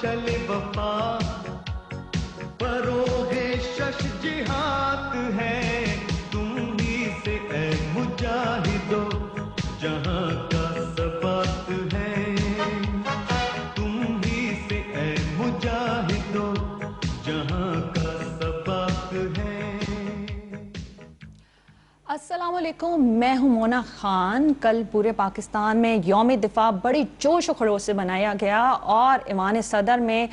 مشعل وفا فروغ شش جہات ہے تم ہی سے اے مجاہدو جہاں کا ثبات ہے تم ہی سے اے مجاہدو جہاں کا ثبات ہے. السلام علیکم، میں ہوں مونا خان. کل پورے پاکستان میں یوم دفاع بڑی جوش و خروش سے منایا گیا اور ایوان صدر میں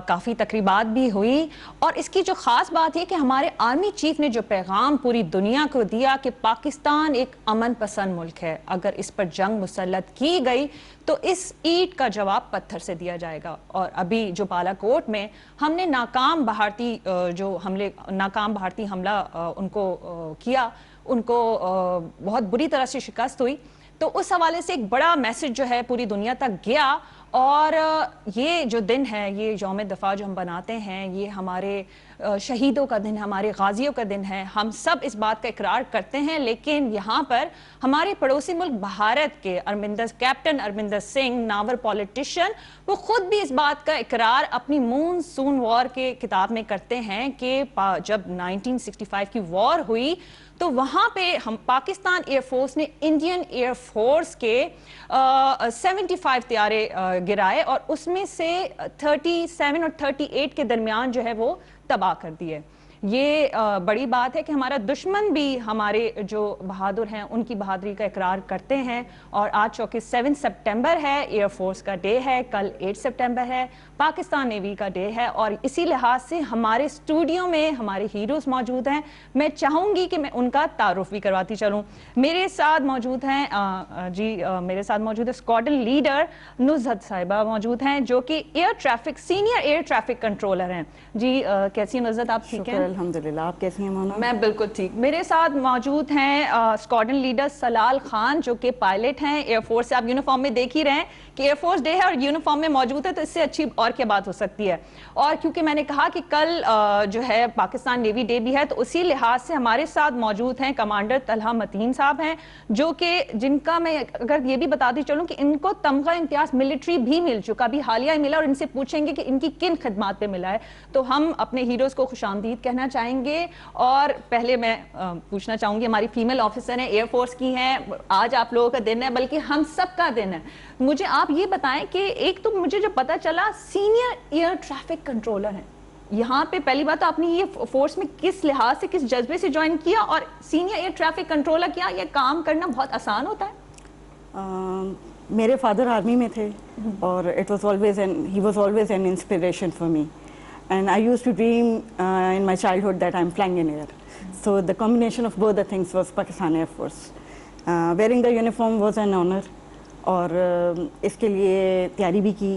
کافی تقریبات بھی ہوئی. اور اس کی جو خاص بات یہ کہ ہمارے آرمی چیف نے جو پیغام پوری دنیا کو دیا کہ پاکستان ایک امن پسند ملک ہے، اگر اس پر جنگ مسلط کی گئی تو اس اینٹ کا جواب پتھر سے دیا جائے گا. اور ابھی جو بالا کوٹ میں ہم نے ناکام بھارتی حملہ ان کو کیا، ان کو بہت بری طرح سے شکست ہوئی، تو اس حوالے سے ایک بڑا میسج جو ہے پوری دنیا تک گیا. اور یہ جو دن ہے، یہ یوم دفاع جو ہم بناتے ہیں، یہ ہمارے شہیدوں کا دن ہے، ہمارے غازیوں کا دن ہے. ہم سب اس بات کا اقرار کرتے ہیں، لیکن یہاں پر ہمارے پڑوسی ملک بھارت کے کیپٹن ارمندر سنگھ، ناور پولیٹیشین، وہ خود بھی اس بات کا اقرار اپنی مون سون وار کے کتاب میں کرتے ہیں کہ جب 1965 کی وار ہوئی تو وہاں پہ ہم پاکستان ایئر فورس نے انڈین ایئر فورس کے 75 طیارے گرائے اور اس میں سے 37 اور 38 کے درمیان جو ہے وہ تباہ کر دیے. یہ بڑی بات ہے کہ ہمارا دشمن بھی ہمارے جو بہادر ہیں ان کی بہادری کا اقرار کرتے ہیں. اور آج چونکہ 7 سپٹمبر ہے، ایئر فورس کا ڈے ہے، کل 8 سپٹمبر ہے، پاکستان نیوی کا ڈے ہے، اور اسی لحاظ سے ہمارے اسٹوڈیو میں ہمارے ہیروز موجود ہیں. میں چاہوں گی کہ میں ان کا تعارف بھی کرواتی چلوں. میرے ساتھ موجود ہیں میرے ساتھ موجود ہے اسکواڈرن لیڈر نزہت صاحبہ موجود ہیں، جو کہ سینئر ایئر ٹریفک کنٹرولر ہیں. جی کیسی ہیں نزہت، آپ ٹھیک ہیں؟ الحمدللہ، آپ کیسی ہیں مونا؟ میں بالکل ٹھیک. میرے ساتھ موجود ہیں اسکواڈرن لیڈر سلال خان، جو کہ پائلٹ ہیں ایئر فورس سے. آپ یونیفارم میں دیکھ ہی رہے ہیں کہ ایئر فورس ڈے ہے اور یونیفارم میں موجود ہے، تو اس سے اچھی اور کیا بات ہو سکتی ہے. اور کیونکہ میں نے کہا کہ کل جو ہے پاکستان نیوی ڈے بھی ہے، تو اسی لحاظ سے ہمارے ساتھ موجود ہیں کمانڈر طلحہ متین صاحب ہیں، جو کہ جن کا میں اگر یہ بھی بتاتی چلوں کہ ان کو تمغہ امتیاز ملٹری بھی مل چکا، بھی حالیہ ملا، اور ان سے پوچھیں گے کہ ان کی کن خدمات پہ ملا ہے. تو ہم اپنے ہیروز کو خوش آمدید کہنا چاہیں گے. اور پہلے میں پوچھنا چاہوں گی، ہماری فیمیل آفیسر ہیں، ایئر فورس کی ہیں، آج آپ لوگوں کا دن ہے، بلکہ ہم سب کا دن ہے. مجھے آپ یہ بتائیں کہ ایک تو مجھے جو پتا چلا سینئر ایئر ٹریفک کنٹرولر ہیں یہاں پہ. پہلی بات تو آپ نے یہ فورس میں کس لحاظ سے، کس جذبے سے جوائن کیا، اور سینئر ایئر ٹریفک کنٹرولر کیا یہ کام کرنا بہت آسان ہوتا ہے؟ میرے فادر آرمی میں تھے اور he was always an inspiration for me. And I used to dream in my childhood that I'm flying in air. So the combination of both the things was Pakistan Air Force. Wearing the uniform was an honor. اور اس کے لیے تیاری بھی کی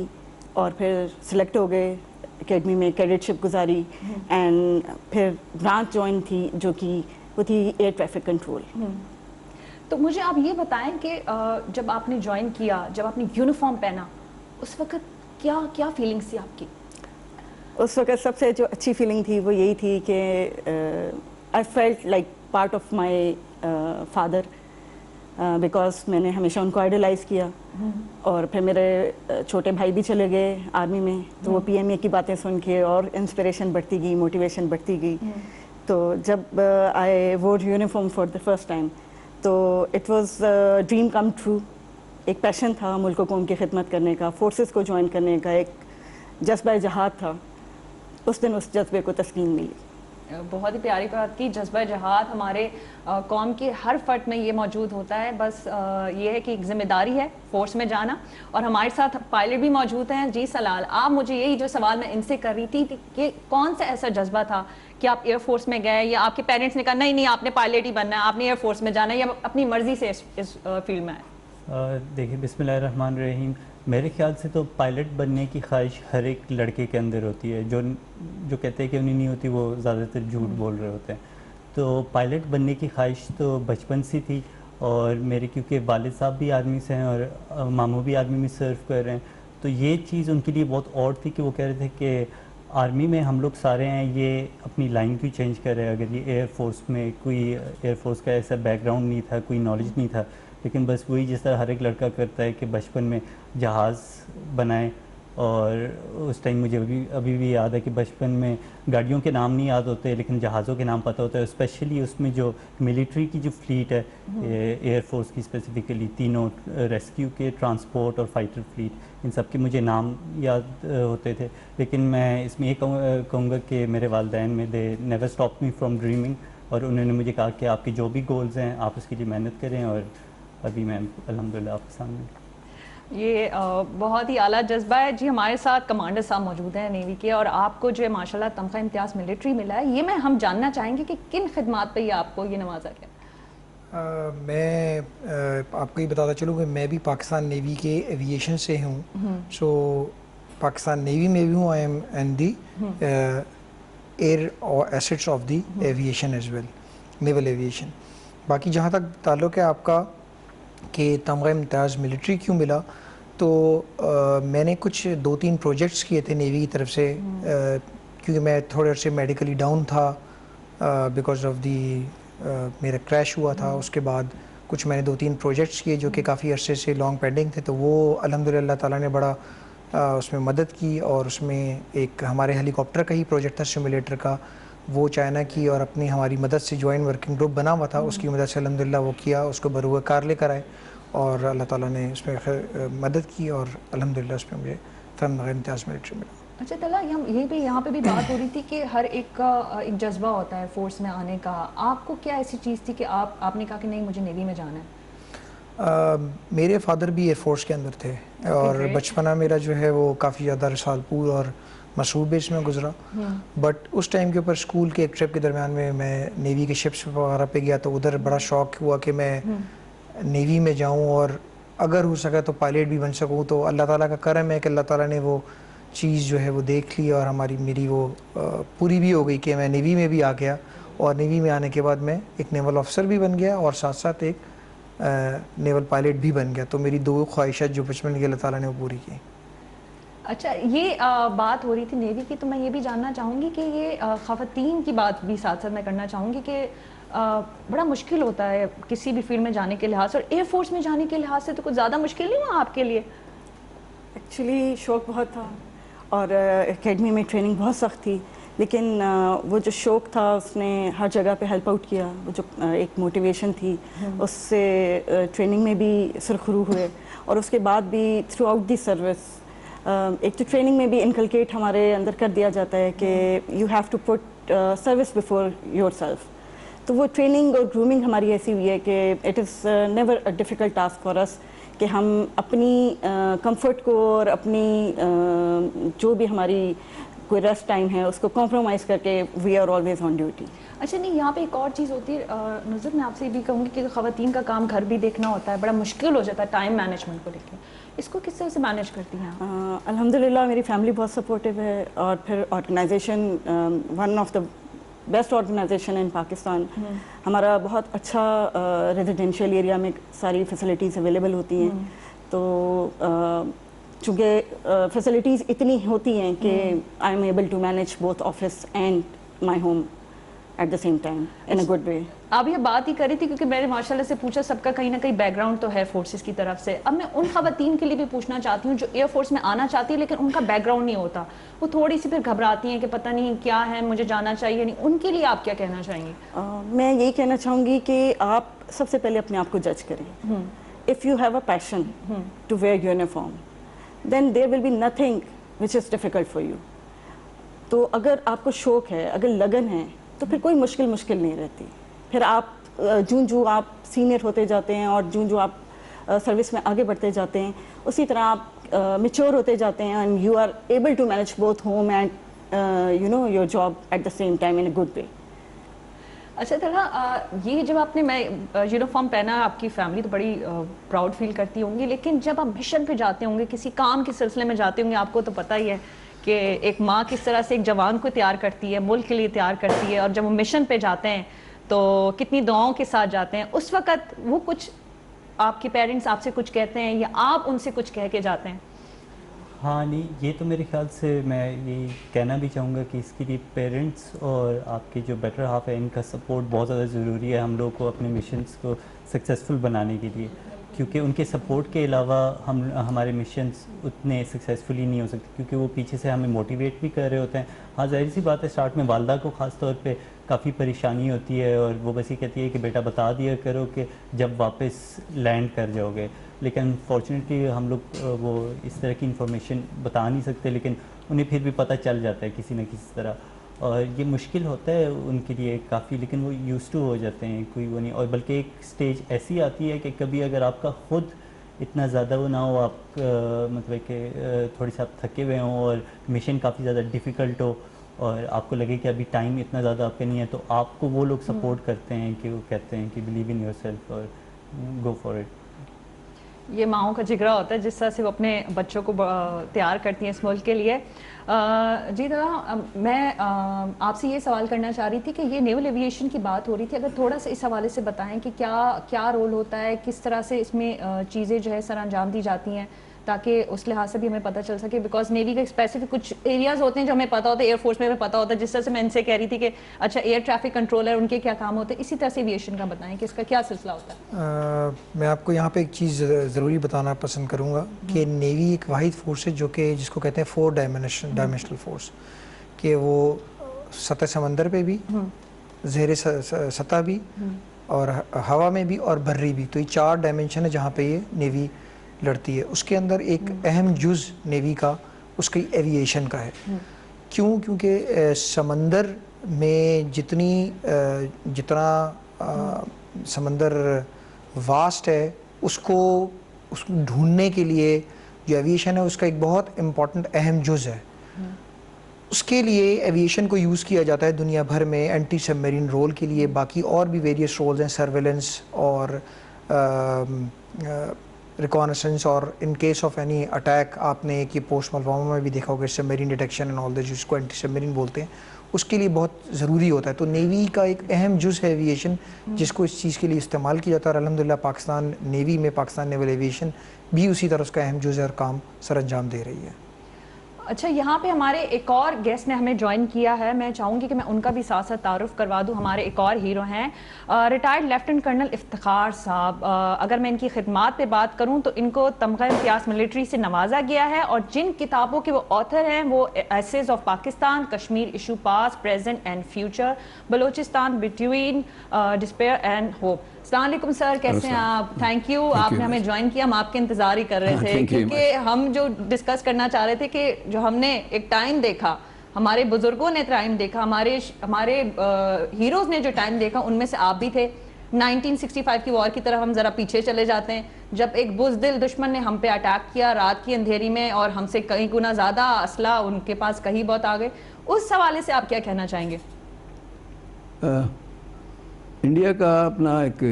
اور پھر select ہو گئے، academy میں کیڈٹشپ گزاری، اینڈ پھر برانچ جوائن تھی جو کہ وہ تھی ایئر ٹریفک کنٹرول. تو مجھے آپ یہ بتائیں کہ جب آپ نے جوائن کیا، جب آپ نے یونیفارم پہنا، اس وقت کیا فیلنگس تھی آپ کی؟ اس وقت سب سے جو اچھی فیلنگ تھی وہ یہی تھی کہ I felt like part of my father, because میں نے ہمیشہ ان کو آئیڈلائز کیا. اور پھر میرے چھوٹے بھائی بھی چلے گئے آرمی میں، تو وہ پی ایم اے کی باتیں سن کے اور انسپریشن بڑھتی گئی، موٹیویشن بڑھتی گئی. تو جب I wore uniform for the first time تو it was dream come true. ایک پیشن تھا ملک و قوم کی خدمت کرنے کا، فورسز کو جوائن کرنے کا، ایک جذبہ جہاد تھا. اس دن اس جذبے کو تسکین ملی. بہت ہی پیاری بات کی. جذبہ جہاد ہمارے قوم کے ہر فرد میں یہ موجود ہوتا ہے. بس یہ ہے کہ ایک ذمہ داری ہے فورس میں جانا. اور ہمارے ساتھ پائلٹ بھی موجود ہیں. جی سلال، آپ مجھے یہی جو سوال میں ان سے کر رہی تھی کہ کون سا ایسا جذبہ تھا کہ آپ ایئر فورس میں گئے، یا آپ کے پیرنٹس نے کہا نہیں آپ نے پائلٹ ہی بننا ہے، آپ نے ایئر فورس میں جانا ہے، یا اپنی مرضی سے اس فیلڈ میں آئے؟ دیکھیں، بسم اللہ الرحمن الرحیم، میرے خیال سے تو پائلٹ بننے کی خواہش ہر ایک لڑکے کے اندر ہوتی ہے. جو کہتے ہیں کہ انہیں نہیں ہوتی وہ زیادہ تر جھوٹ بول رہے ہوتے ہیں. تو پائلٹ بننے کی خواہش تو بچپن سے تھی. اور میرے کیونکہ والد صاحب بھی آرمی سے ہیں اور ماموں بھی آرمی میں سرو کر رہے ہیں، تو یہ چیز ان کے لیے بہت اور تھی کہ وہ کہہ رہے تھے کہ آرمی میں ہم لوگ سارے ہیں، یہ اپنی لائن کیوں چینج کر رہے ہیں؟ اگر یہ ایئر فورس میں کوئی ایئر فورس کا ایسا بیک گراؤنڈ نہیں تھا، کوئی نالج نہیں تھا، لیکن بس وہی جس طرح ہر ایک لڑکا کرتا ہے کہ بچپن میں جہاز بنائیں اور اس ٹائم مجھے ابھی بھی یاد ہے کہ بچپن میں گاڑیوں کے نام نہیں یاد ہوتے لیکن جہازوں کے نام پتہ ہوتے ہیں، اسپیشلی اس میں جو ملٹری کی جو فلیٹ ہے ایئر فورس کی اسپیسیفکلی، تینوں ریسکیو کے، ٹرانسپورٹ اور فائٹر فلیٹ، ان سب کے مجھے نام یاد ہوتے تھے. لیکن میں اس میں یہ کہوں گا کہ میرے والدین میں they never stop me from dreaming, اور انہوں نے مجھے کہا کہ آپ کے جو بھی گولز ہیں آپ اس کے لیے محنت کریں، اور ابھی میں الحمدللہ آپ کے سامنے. یہ بہت ہی اعلیٰ جذبہ ہے جی. ہمارے ساتھ کمانڈر صاحب موجود ہیں نیوی کے، اور آپ کو جو ہے ماشاءاللہ تمغہ امتیاز ملٹری ملا ہے. یہ ہم جاننا چاہیں گے کہ کن خدمات پہ یہ آپ کو یہ نوازا گیا؟ میں آپ کو یہ بتاتا چلوں کہ میں بھی پاکستان نیوی کے ایویشن سے ہوں. سو پاکستان نیوی میں بھی ہوں. I am in the air assets of the aviation as well, naval aviation. باقی جہاں تک تعلق ہے آپ کا کہ تمغہ امتیاز ملٹری کیوں ملا، تو میں نے کچھ 2-3 پروجیکٹس کیے تھے نیوی کی طرف سے، کیونکہ میں تھوڑے عرصے میڈیکلی ڈاؤن تھا بیکاز آف دی میرا کریش ہوا تھا. اس کے بعد کچھ میں نے 2-3 پروجیکٹس کیے جو کہ کافی عرصے سے لانگ پینڈنگ تھے، تو وہ الحمدللہ اللہ تعالیٰ نے بڑا اس میں مدد کی. اور اس میں ایک ہمارے ہیلی کاپٹر کا ہی پروجیکٹ تھا سیمولیٹر کا، وہ چائنا کی اور اپنی ہماری مدد سے جوائن ورکنگ گروپ بنا ہوا تھا، اس کی مدد سے الحمدللہ وہ کیا، اس کو بروئے کار لے کر آئے، اور اللہ تعالیٰ نے اس میں مدد کی، اور الحمدللہ اس میں مجھے تمغہ امتیاز ملٹری ملا. اچھا طلحہ، یہاں پہ بھی بات ہو رہی تھی کہ ہر ایک کا ایک جذبہ ہوتا ہے فورس میں آنے کا. آپ کو کیا ایسی چیز تھی کہ آپ نے کہا کہ نہیں مجھے نیوی میں جانا ہے؟ میرے فادر بھی ایئر فورس کے اندر تھے، اور بچپنا میرا جو ہے وہ کافی زیادہ رسالپور اور مسعود بیس میں گزرا. بٹ اس ٹائم کے اوپر اسکول کے ایک ٹرپ کے درمیان میں نیوی کے شپس وغیرہ پہ گیا، تو ادھر بڑا شوق ہوا کہ میں نیوی میں جاؤں اور اگر ہو سکا تو پائلٹ بھی بن سکوں. تو اللہ تعالیٰ کا کرم ہے کہ اللہ تعالیٰ نے وہ چیز جو ہے وہ دیکھ لی، اور میری وہ پوری بھی ہو گئی کہ میں نیوی میں بھی آ گیا. اور نیوی میں آنے کے بعد میں ایک نیول آفیسر بھی بن گیا، اور ساتھ ساتھ ایک نیول پائلٹ بھی بن گیا. تو میری 2 خواہشات جو بچپن کی اللہ تعالیٰ نے وہ پوری کی. اچھا، یہ بات ہو رہی تھی نیوی کی، تو میں یہ بھی جاننا چاہوں گی کہ یہ خواتین کی بات بھی ساتھ ساتھ میں کرنا چاہوں گی کہ بڑا مشکل ہوتا ہے کسی بھی فیلڈ میں جانے کے لحاظ سے، اور ایئر فورس میں جانے کے لحاظ سے تو کچھ زیادہ مشکل نہیں ہوا آپ کے لیے؟ ایکچولی شوق بہت تھا، اور اکیڈمی میں ٹریننگ بہت سخت تھی، لیکن وہ جو شوق تھا اس نے ہر جگہ پہ ہیلپ آؤٹ کیا. وہ جو ایک موٹیویشن تھی اس سے ٹریننگ میں بھی سرخرو ہوئے، اور اس کے بعد بھی تھرو آؤٹ دی سروس ایک تو ٹریننگ میں بھی انکلکیٹ ہمارے اندر کر دیا جاتا ہے کہ you have to put service before yourself. تو وہ ٹریننگ اور گرومنگ ہماری ایسی ہوئی ہے کہ it is never a difficult task for us کہ ہم اپنی کمفرٹ کو اور اپنی جو بھی ہماری کوئی ریسٹ ٹائم ہے اس کو کمپرومائز کر کے we are always on duty. اچھا نہیں، یہاں پہ ایک اور چیز ہوتی ہے نظر، میں آپ سے یہ بھی کہوں گی کہ خواتین کا کام گھر بھی دیکھنا ہوتا ہے، بڑا مشکل ہو جاتا ہے ٹائم مینجمنٹ کو لے کے. اس کو کس طرح سے مینیج کرتی ہیں آپ؟ الحمدللہ میری فیملی بہت سپورٹیو ہے، اور پھر organisation one of the best organisation in Pakistan. ہمارا بہت اچھا ریزیڈینشیل ایریا میں ساری فیسلٹیز اویلیبل ہوتی ہیں. تو چونکہ فیسلٹیز اتنی ہوتی ہیں کہ I am able to manage both office and my home at the same time in a good way. آپ یہ بات ہی کر رہی تھی کیونکہ میں نے ماشاء اللہ سے پوچھا، سب کا کہیں نہ کہیں بیک گراؤنڈ تو ہے فورسز کی طرف سے. اب میں ان خواتین کے لیے بھی پوچھنا چاہتی ہوں جو ایئر فورس میں آنا چاہتی ہے لیکن ان کا بیک گراؤنڈ نہیں ہوتا، وہ تھوڑی سی پھر گھبراتی ہیں کہ پتہ نہیں کیا ہے، مجھے جانا چاہیے نہیں. ان کے لیے آپ کیا کہنا چاہیں گے؟ میں یہی کہنا چاہوں گی کہ آپ سب سے پہلے اپنے آپ کو جج کریں. If you have a passion to wear uniform then there will be nothing which is difficult for you. تو اگر آپ کو شوق ہے، اگر لگن ہے، تو پھر کوئی مشکل نہیں رہتی. پھر آپ جو آپ سینئر ہوتے جاتے ہیں اور جو آپ سروس میں آگے بڑھتے جاتے ہیں، اسی طرح آپ میچور ہوتے جاتے ہیں and you are able to manage both home and you know your job at the same time in a good way. اچھا طرح یہ جب آپ نے میں یونیفارم پہنا، آپ کی فیملی تو بڑی پراؤڈ فیل کرتی ہوں گی، لیکن جب آپ مشن پہ جاتے ہوں گے، کسی کام کے سلسلے میں جاتے ہوں گے، آپ کو تو پتہ ہی ہے کہ ایک ماں کس طرح سے ایک جوان کو تیار کرتی ہے، ملک کے لیے تیار کرتی ہے، اور جب وہ مشن پہ جاتے ہیں تو کتنی دعاؤں کے ساتھ جاتے ہیں. اس وقت وہ کچھ آپ کے پیرنٹس آپ سے کچھ کہتے ہیں یا آپ ان سے کچھ کہہ کے جاتے ہیں؟ ہاں نہیں، یہ تو میرے خیال سے میں یہ کہنا بھی چاہوں گا کہ اس کے لیے پیرنٹس اور آپ کے جو بیٹر ہاف ہے ان کا سپورٹ بہت زیادہ ضروری ہے ہم لوگ کو اپنے مشنز کو سکسیزفل بنانے کے لیے. کیونکہ ان کے سپورٹ کے علاوہ ہمارے مشنز اتنے سکسیزفلی نہیں ہو سکتے، کیونکہ وہ پیچھے سے ہمیں موٹیویٹ بھی کر رہے ہوتے ہیں. ہاں ظاہر سی بات ہے اسٹارٹ میں والدہ کو خاص طور پہ کافی پریشانی ہوتی ہے، اور وہ بس یہ کہتی ہے کہ بیٹا بتا دیا کرو کہ جب واپس لینڈ کر جاؤ گے. لیکن فارچونیٹلی ہم لوگ وہ اس طرح کی انفارمیشن بتا نہیں سکتے، لیکن انہیں پھر بھی پتہ چل جاتا ہے کسی نہ کسی طرح. اور یہ مشکل ہوتا ہے ان کے لیے کافی، لیکن وہ یوز ٹو ہو جاتے ہیں، کوئی وہ نہیں. اور بلکہ ایک سٹیج ایسی آتی ہے کہ کبھی اگر آپ کا خود اتنا زیادہ وہ نہ ہو، آپ مطلب کہ تھوڑی سی آپ تھکے ہوئے ہوں اور مشن کافی زیادہ ڈیفیکلٹ ہو، اور آپ کو لگے کہ ابھی ٹائم اتنا زیادہ آپ کے نہیں ہے، تو آپ کو وہ لوگ سپورٹ کرتے ہیں کہ وہ کہتے ہیں کہ بلیو ان یور سیلف اور گو فار اٹ. یہ ماؤں کا جگرا ہوتا ہے جس طرح سے وہ اپنے بچوں کو تیار کرتی ہیں اس ملک کے لیے. جی دادا، میں آپ سے یہ سوال کرنا چاہ رہی تھی کہ یہ نیول ایویشن کی بات ہو رہی تھی، اگر تھوڑا سا اس حوالے سے بتائیں کہ کیا رول ہوتا ہے، کس طرح سے اس میں چیزیں جو ہے سر انجام دی جاتی ہیں، تاکہ اس لحاظ سے بھی ہمیں پتہ چل سکے. بیکاز نیوی کا اسپیسیفک کچھ ایریاز ہوتے ہیں جو ہمیں پتہ ہوتا ہے، ایئر فورس میں ہمیں پتہ ہوتا ہے، جس طرح سے میں ان سے کہہ رہی تھی کہ اچھا ایئر ٹریفک کنٹرولر ان کے کیا کام ہوتے ہیں، اسی طرح سے ایویشن کا بتائیں کہ اس کا کیا سلسلہ ہوتا ہے. میں آپ کو یہاں پہ ایک چیز ضروری بتانا پسند کروں گا کہ نیوی ایک واحد فورس ہے جو کہ جس کو کہتے ہیں 4 ڈائمینشنل فورس، کہ وہ سطح سمندر پہ بھی، زیر سطح بھی، اور ہوا میں بھی، اور بری بھی. تو یہ 4 ڈائمینشن ہے جہاں پہ یہ نیوی لڑتی ہے. اس کے اندر ایک اہم جز نیوی کا اس کی ایوییشن کا ہے. کیونکہ سمندر میں جتنا سمندر واسٹ ہے، اس کو ڈھونڈنے کے لیے جو ایوییشن ہے اس کا ایک بہت امپورٹنٹ اہم جز ہے. اس کے لیے ایوییشن کو یوز کیا جاتا ہے دنیا بھر میں اینٹی سب میرین رول کے لیے. باقی اور بھی ویریس رولز ہیں، سرویلنس اور ریکانسنس، اور in case of any attack. آپ نے کہ پوسٹ ملوامہ میں بھی دیکھا ہوگا submarine detection and all that, جس کو اینٹی سب میرین بولتے ہیں، اس کے لیے بہت ضروری ہوتا ہے. تو نیوی کا ایک اہم جز ہے ایوییشن، جس کو اس چیز کے لیے استعمال کیا جاتا ہے. اور الحمدللہ پاکستان نیوی میں پاکستان نیول ایوییشن بھی اسی طرح اس کا اہم جز ہے اور کام سر انجام دے رہی ہے. اچھا، یہاں پہ ہمارے ایک اور گیسٹ نے ہمیں جوائن کیا ہے، میں چاہوں گی کہ میں ان کا بھی ساتھ ساتھ تعارف کروا دوں. ہمارے ایک اور ہیرو ہیں ریٹائرڈ لیفٹیننٹ کرنل افتخار صاحب. اگر میں ان کی خدمات پہ بات کروں تو ان کو تمغہ امتیاز ملٹری سے نوازا گیا ہے، اور جن کتابوں کے وہ آتھر ہیں وہ essays of Pakistan, Kashmir issue past, present and future, Balochistan between despair and hope. السلام علیکم سر، کیسے ہیں آپ؟ تھینک یو، آپ نے ہمیں جوائن کیا. ہم آپ کے انتظار ہی کر رہے تھے، کیونکہ ہم جو ڈسکس کرنا چاہ رہے تھے کہ جو ہم نے ایک ٹائم دیکھا، ہمارے بزرگوں نے ٹائم دیکھا، ہمارے ہیروز نے جو ٹائم دیکھا، ان میں سے آپ بھی تھے. 1965 کی وار کی طرف ہم ذرا پیچھے چلے جاتے ہیں، جب ایک بزدل دشمن نے ہم پہ اٹیک کیا رات کی اندھیری میں، اور ہم سے کئی گنا زیادہ اسلحہ ان کے پاس کہیں بہت آ گئے. اس حوالے سے آپ کیا کہنا چاہیں گے؟ انڈیا کا اپنا ایک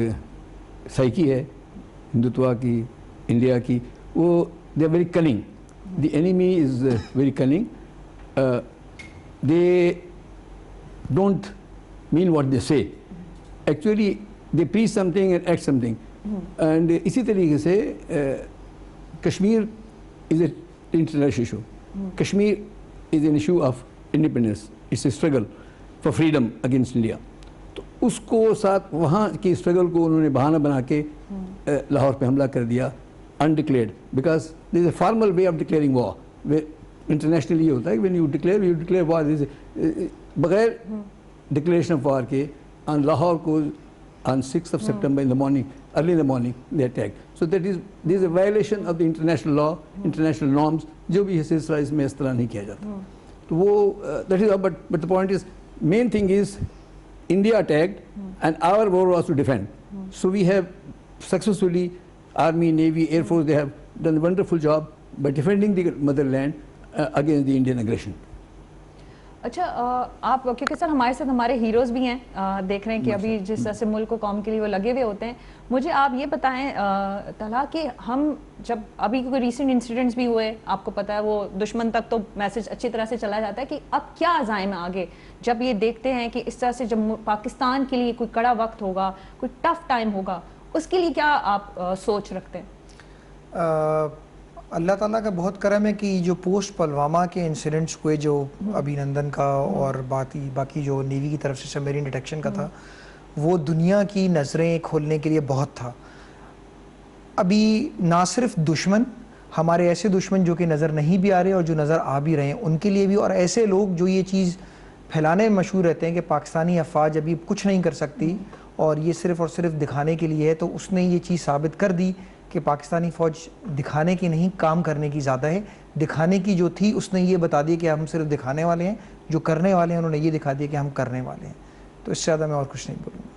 سائیکی ہے، ہندوتوا کی، انڈیا کی. وہ they are very cunning. The enemy is very cunning. They don't mean what they say. Actually they preach something and act something. And اسی طریقے سے Kashmir is a international issue. Kashmir is an issue of independence. It's a struggle for freedom against India. تو اس کو ساتھ وہاں کی struggle کو انہوں نے بہانہ بنا کے لاہور پہ حملہ کر دیا unDeclared, because there is a formal way of declaring war. Internationally یہ ہوتا ہے when you declare war. بغیر declaration of war کے on Lahore کو on 6th of September in the morning, early in the morning they attacked. So there is a violation of the international law, international norms, جو بھی سلسلہ اس میں اس طرح نہیں کیا جاتا. تو وہ that is, but the point is, main thing is India attacked and our war was to defend. So we have successfully, Army, Navy, Air Force, they have done a wonderful job by defending the motherland against the Indian aggression. اچھا، آپ کیونکہ سر ہمارے ساتھ ہمارے heroes بھی ہیں، دیکھ رہے ہیں کہ ابھی جس طرح سے ملک و قوم کے لیے وہ لگے ہوئے ہوتے ہیں. مجھے آپ یہ بتائیں طلحہ کہ ہم جب ابھی کوئی ریسنٹ انسیڈنٹس بھی ہوئے، آپ کو پتہ ہے وہ دشمن تک تو میسج اچھی طرح سے چلا جاتا ہے کہ اب کیا عزائم ہے آگے، جب یہ دیکھتے ہیں کہ اس طرح سے جب پاکستان کے لیے کوئی کڑا وقت ہوگا، کوئی ٹف ٹائم ہوگا، اس کے لیے کیا آپ سوچ رکھتے ہیں؟ اللہ تعالیٰ کا بہت کرم ہے کہ جو پوسٹ پلوامہ کے انسیڈنٹس ہوئے، جو ابھی نندن کا اور باقی جو نیوی کی طرف سے سب میرین ڈیٹیکشن کا تھا، وہ دنیا کی نظریں کھولنے کے لیے بہت تھا. ابھی نہ صرف دشمن, ہمارے ایسے دشمن جو کہ نظر نہیں بھی آ رہے اور جو نظر آ بھی رہے ہیں ان کے لیے بھی, اور ایسے لوگ جو یہ چیز پھیلانے میں مشہور رہتے ہیں کہ پاکستانی افواج ابھی کچھ نہیں کر سکتی اور یہ صرف اور صرف دکھانے کے لیے ہے, تو اس نے یہ چیز ثابت کر دی کہ پاکستانی فوج دکھانے کی نہیں, کام کرنے کی زیادہ ہے. دکھانے کی جو تھی اس نے یہ بتا دیا کہ ہم صرف دکھانے والے ہیں, جو کرنے والے ہیں انہوں نے یہ دکھا دیا کہ ہم کرنے والے ہیں. تو اس سے زیادہ میں اور کچھ نہیں بولوں گا.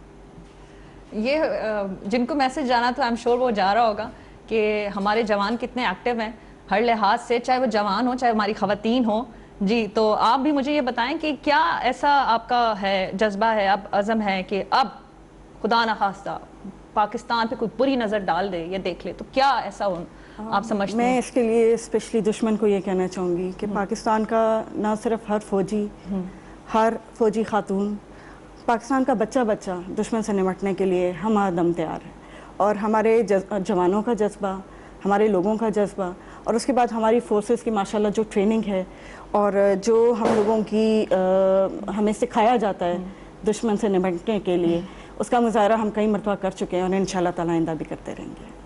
یہ جن کو میسج جانا تھا, آئی ایم شیور وہ جا رہا ہوگا کہ ہمارے جوان کتنے ایکٹیو ہیں ہر لحاظ سے, چاہے وہ جوان ہو چاہے ہماری خواتین ہوں. جی تو آپ بھی مجھے یہ بتائیں کہ کیا ایسا آپ کا ہے جذبہ ہے, اب عزم ہے کہ اب خدا نخواستہ پاکستان پہ کوئی بری نظر ڈال دے یا دیکھ لے, تو کیا ایسا آپ سمجھتے ہیں؟ میں اس کے لیے اسپیشلی دشمن کو یہ کہنا چاہوں گی کہ پاکستان کا نہ صرف ہر فوجی خاتون, پاکستان کا بچہ دشمن سے نمٹنے کے لیے ہم آدم تیار ہے. اور ہمارے جوانوں کا جذبہ, ہمارے لوگوں کا جذبہ, اور اس کے بعد ہماری فورسز کی ماشاءاللہ جو ٹریننگ ہے اور جو ہم لوگوں کی ہمیں سکھایا جاتا ہے دشمن سے نمٹنے کے لیے, اس کا مظاہرہ ہم کئی مرتبہ کر چکے ہیں اور انشاءاللہ تعالیٰ آئندہ بھی کرتے رہیں گے.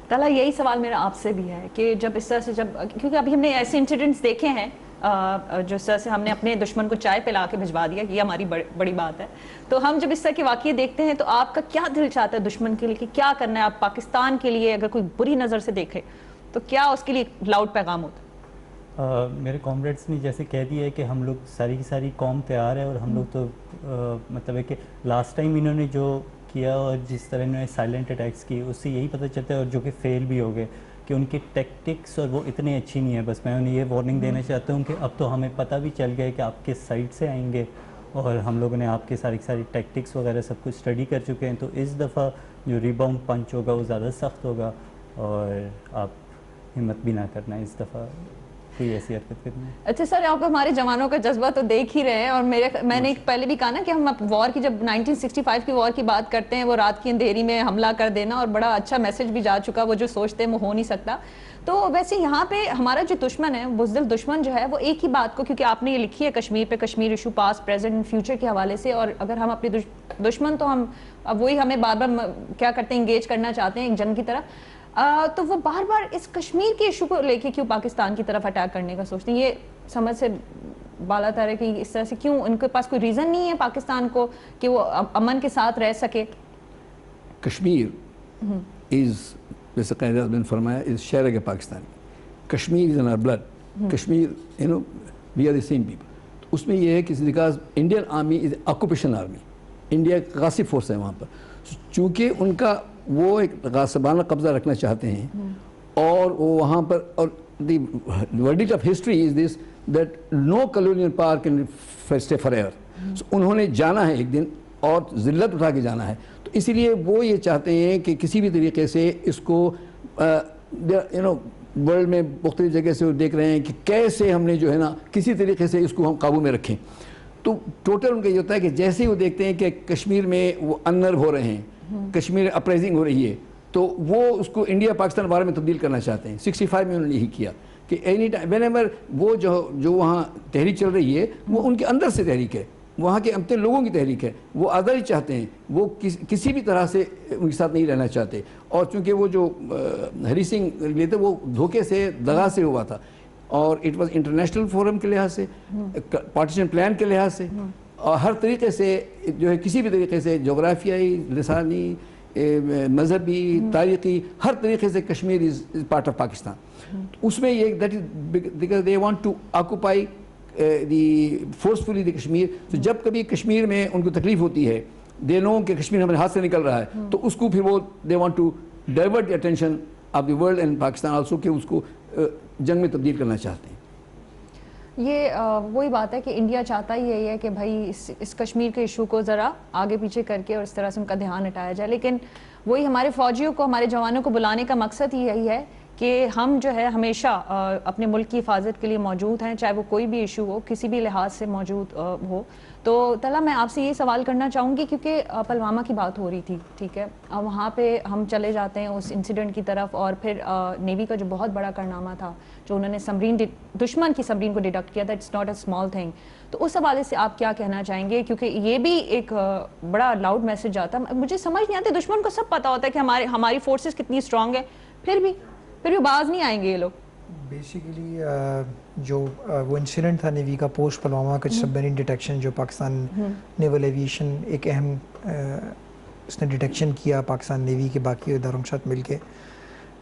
طلحہ یہی سوال میرا آپ سے بھی ہے کہ جب اس طرح سے کیونکہ ابھی ہم نے ایسے انسیڈنٹس دیکھے ہیں جو اس طرح سے ہم نے اپنے دشمن کو چائے پلا کے بھجوا دیا, یہ ہماری بڑی بات ہے. تو ہم جب اس طرح کے واقعے دیکھتے ہیں تو آپ کا کیا دل چاہتا ہے دشمن کے لیے کہ کیا کرنا ہے آپ پاکستان کے لیے, اگر کوئی بری نظر سے دیکھے تو کیا اس کے لیے لاؤڈ پیغام ہوتا ہے؟ میرے کامریڈس نے جیسے کہہ دیا ہے کہ ہم لوگ ساری کی ساری قوم تیار ہے, اور ہم لوگ تو مطلب ہے کہ لاسٹ ٹائم انہوں نے جو کیا اور جس طرح انہوں نے سائلنٹ اٹیکس کی اس سے یہی پتہ چلتا ہے, اور جو کہ فیل بھی ہو گئے, کہ ان کی ٹیکٹکس اور وہ اتنی اچھی نہیں ہے. بس میں انہیں یہ وارننگ دینا چاہتا ہوں کہ اب تو ہمیں پتہ بھی چل گیا کہ آپ کس سائڈ سے آئیں گے, اور ہم لوگوں نے آپ کے ساری ٹیکٹکس وغیرہ سب کچھ اسٹڈی کر چکے ہیں. تو اس دفعہ جو ریباؤنڈ پنچ ہوگا وہ زیادہ سخت ہوگا, اور آپ ہمت بھی نہ کرنا اس دفعہ کوئی ایسی حرکت کرنا ہے. اچھا سر, آپ ہمارے جوانوں کا جذبہ تو دیکھ ہی رہے ہیں, اور میں نے پہلے بھی کہا نا کہ ہم وار کی, جب 1965 کی وار کی بات کرتے ہیں, وہ رات کی اندھیری میں حملہ کر دینا, اور بڑا اچھا میسج بھی جا چکا, وہ جو سوچتے ہیں وہ ہو نہیں سکتا. تو ویسے یہاں پہ ہمارا جو دشمن ہے, بزدل دشمن جو ہے, وہ ایک ہی بات کو, کیونکہ آپ نے یہ لکھی ہے کشمیر پہ, Kashmir issue past present future کے حوالے سے, اور اگر ہم اپنے دشمن تو ہم اب وہی ہمیں بار بار کیا کرتے ہیں, انگیج کرنا چاہتے ہیں ایک جنگ کی طرح, تو وہ بار بار اس کشمیر کے ایشو کو لے کے کیوں پاکستان کی طرف اٹیک کرنے کا سوچتے ہیں؟ یہ سمجھ سے بالا تر ہے کہ اس طرح سے کیوں, ان کے پاس کوئی ریزن نہیں ہے پاکستان کو کہ وہ امن کے ساتھ رہ سکے؟ کشمیر از, جیسے قائد اعظم نے فرمایا, از شہر کے Pakistan. Kashmir is in our blood. Kashmir we are the same people. اس میں یہ ہے کہ Indian army is occupation army, India غاصب فورس ہے وہاں پر. چونکہ ان کا وہ ایک غاصبانہ قبضہ رکھنا چاہتے ہیں, اور وہ وہاں پر, اور دی verdict of history is this that no colonial power can stay forever. انہوں نے جانا ہے ایک دن اور ذلت اٹھا کے جانا ہے. تو اسی لیے وہ یہ چاہتے ہیں کہ کسی بھی طریقے سے اس کو ورلڈ میں مختلف جگہ سے وہ دیکھ رہے ہیں کہ کیسے ہم نے جو ہے نا کسی طریقے سے اس کو ہم قابو میں رکھیں. تو ٹوٹل ان کا یہ ہوتا ہے کہ جیسے ہی وہ دیکھتے ہیں کہ کشمیر میں وہ انر ہو رہے ہیں, کشمیر اپرائزنگ ہو رہی ہے, تو وہ اس کو انڈیا پاکستان بارے میں تبدیل کرنا چاہتے ہیں. 65 میں انہوں نے یہی کیا کہ اینی ٹائم وین ایور وہ جو وہاں تحریک چل رہی ہے وہ ان کے اندر سے تحریک ہے, وہاں کے اپنے لوگوں کی تحریک ہے, وہ آزادی چاہتے ہیں, وہ کسی بھی طرح سے ان کے ساتھ نہیں رہنا چاہتے. اور چونکہ وہ جو ہری سنگھ لیتے وہ دھوکے سے دغا سے ہوا تھا, اور اٹ واز انٹرنیشنل فورم کے لحاظ سے, پارٹیشن پلان کے لحاظ سے, اور ہر طریقے سے جو ہے کسی بھی طریقے سے جغرافیائی, لسانی, مذہبی, تاریخی, ہر طریقے سے Kashmir is part of Pakistan. اس میں یہ that is because they want to occupy the forcefully the Kashmir. تو جب کبھی کشمیر میں ان کو تکلیف ہوتی ہے, دے نو کہ کشمیر ہمارے ہاتھ سے نکل رہا ہے, تو اس کو پھر وہ they want to divert the attention of the world and Pakistan also, کہ اس کو جنگ میں تبدیل کرنا چاہتے ہیں. یہ وہی بات ہے کہ انڈیا چاہتا ہی یہی ہے کہ بھائی اس کشمیر کے ایشو کو ذرا آگے پیچھے کر کے اور اس طرح سے ان کا دھیان ہٹایا جائے. لیکن وہی ہمارے فوجیوں کو, ہمارے جوانوں کو بلانے کا مقصد ہی یہی ہے کہ ہم جو ہے ہمیشہ اپنے ملک کی حفاظت کے لیے موجود ہیں, چاہے وہ کوئی بھی ایشو ہو, کسی بھی لحاظ سے موجود ہو. تو طلحہ میں آپ سے یہ سوال کرنا چاہوں گی, کیونکہ پلوامہ کی بات ہو رہی تھی, ٹھیک ہے, وہاں پہ ہم چلے جاتے ہیں اس انسیڈنٹ کی طرف, اور پھر نیوی کا جو بہت بڑا کارنامہ تھا جو انہوں نے دشمن کی سبمرین کو ڈیڈکٹ کیا تھا, it's not a small thing. تو اس حوالے سے آپ کیا کہنا چاہیں گے, کیونکہ یہ بھی ایک بڑا لاؤڈ میسج آتا ہے. مجھے سمجھ نہیں آتا, دشمن کو سب پتہ ہوتا ہے کہ ہماری فورسز کتنی اسٹرانگ ہے, پھر بھی باز نہیں آئیں گے یہ لوگ. بیسیکلی جو وہ انسیڈنٹ تھا نیوی کا پوسٹ پلوامہ کا سب میرین ڈیٹیکشن جو پاکستان نیول ایویشن ایک اہم اس نے ڈیٹیکشن کیا پاکستان نیوی کے باقی اداروں کے ساتھ مل کے,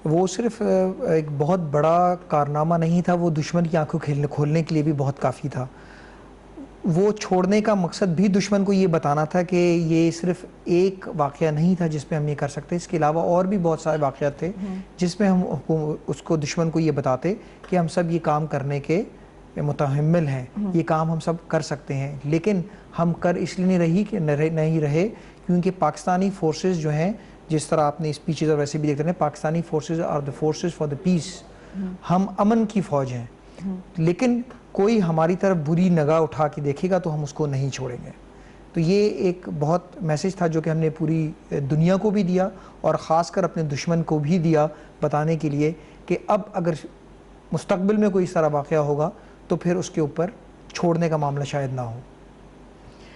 وہ صرف ایک بہت بڑا کارنامہ نہیں تھا, وہ دشمن کی آنکھوں کھولنے کے لیے بھی بہت کافی تھا. وہ چھوڑنے کا مقصد بھی دشمن کو یہ بتانا تھا کہ یہ صرف ایک واقعہ نہیں تھا جس پہ ہم یہ کر سکتے, اس کے علاوہ اور بھی بہت سارے واقعات تھے جس میں ہم اس کو دشمن کو یہ بتاتے کہ ہم سب یہ کام کرنے کے متحمل ہیں, یہ کام ہم سب کر سکتے ہیں. لیکن ہم کر اس لیے نہیں رہے کیونکہ پاکستانی فورسز جو ہیں, جس طرح آپ نے اسپیچز اور ویسے بھی دیکھتے ہیں, Pakistani forces are the forces for the peace, ہم امن کی فوج ہیں. لیکن کوئی ہماری طرف بری نگاہ اٹھا کے دیکھے گا تو ہم اس کو نہیں چھوڑیں گے. تو یہ ایک بہت میسیج تھا جو کہ ہم نے پوری دنیا کو بھی دیا اور خاص کر اپنے دشمن کو بھی دیا, بتانے کے لیے کہ اب اگر مستقبل میں کوئی اس طرح واقعہ ہوگا تو پھر اس کے اوپر چھوڑنے کا معاملہ شاید نہ ہو.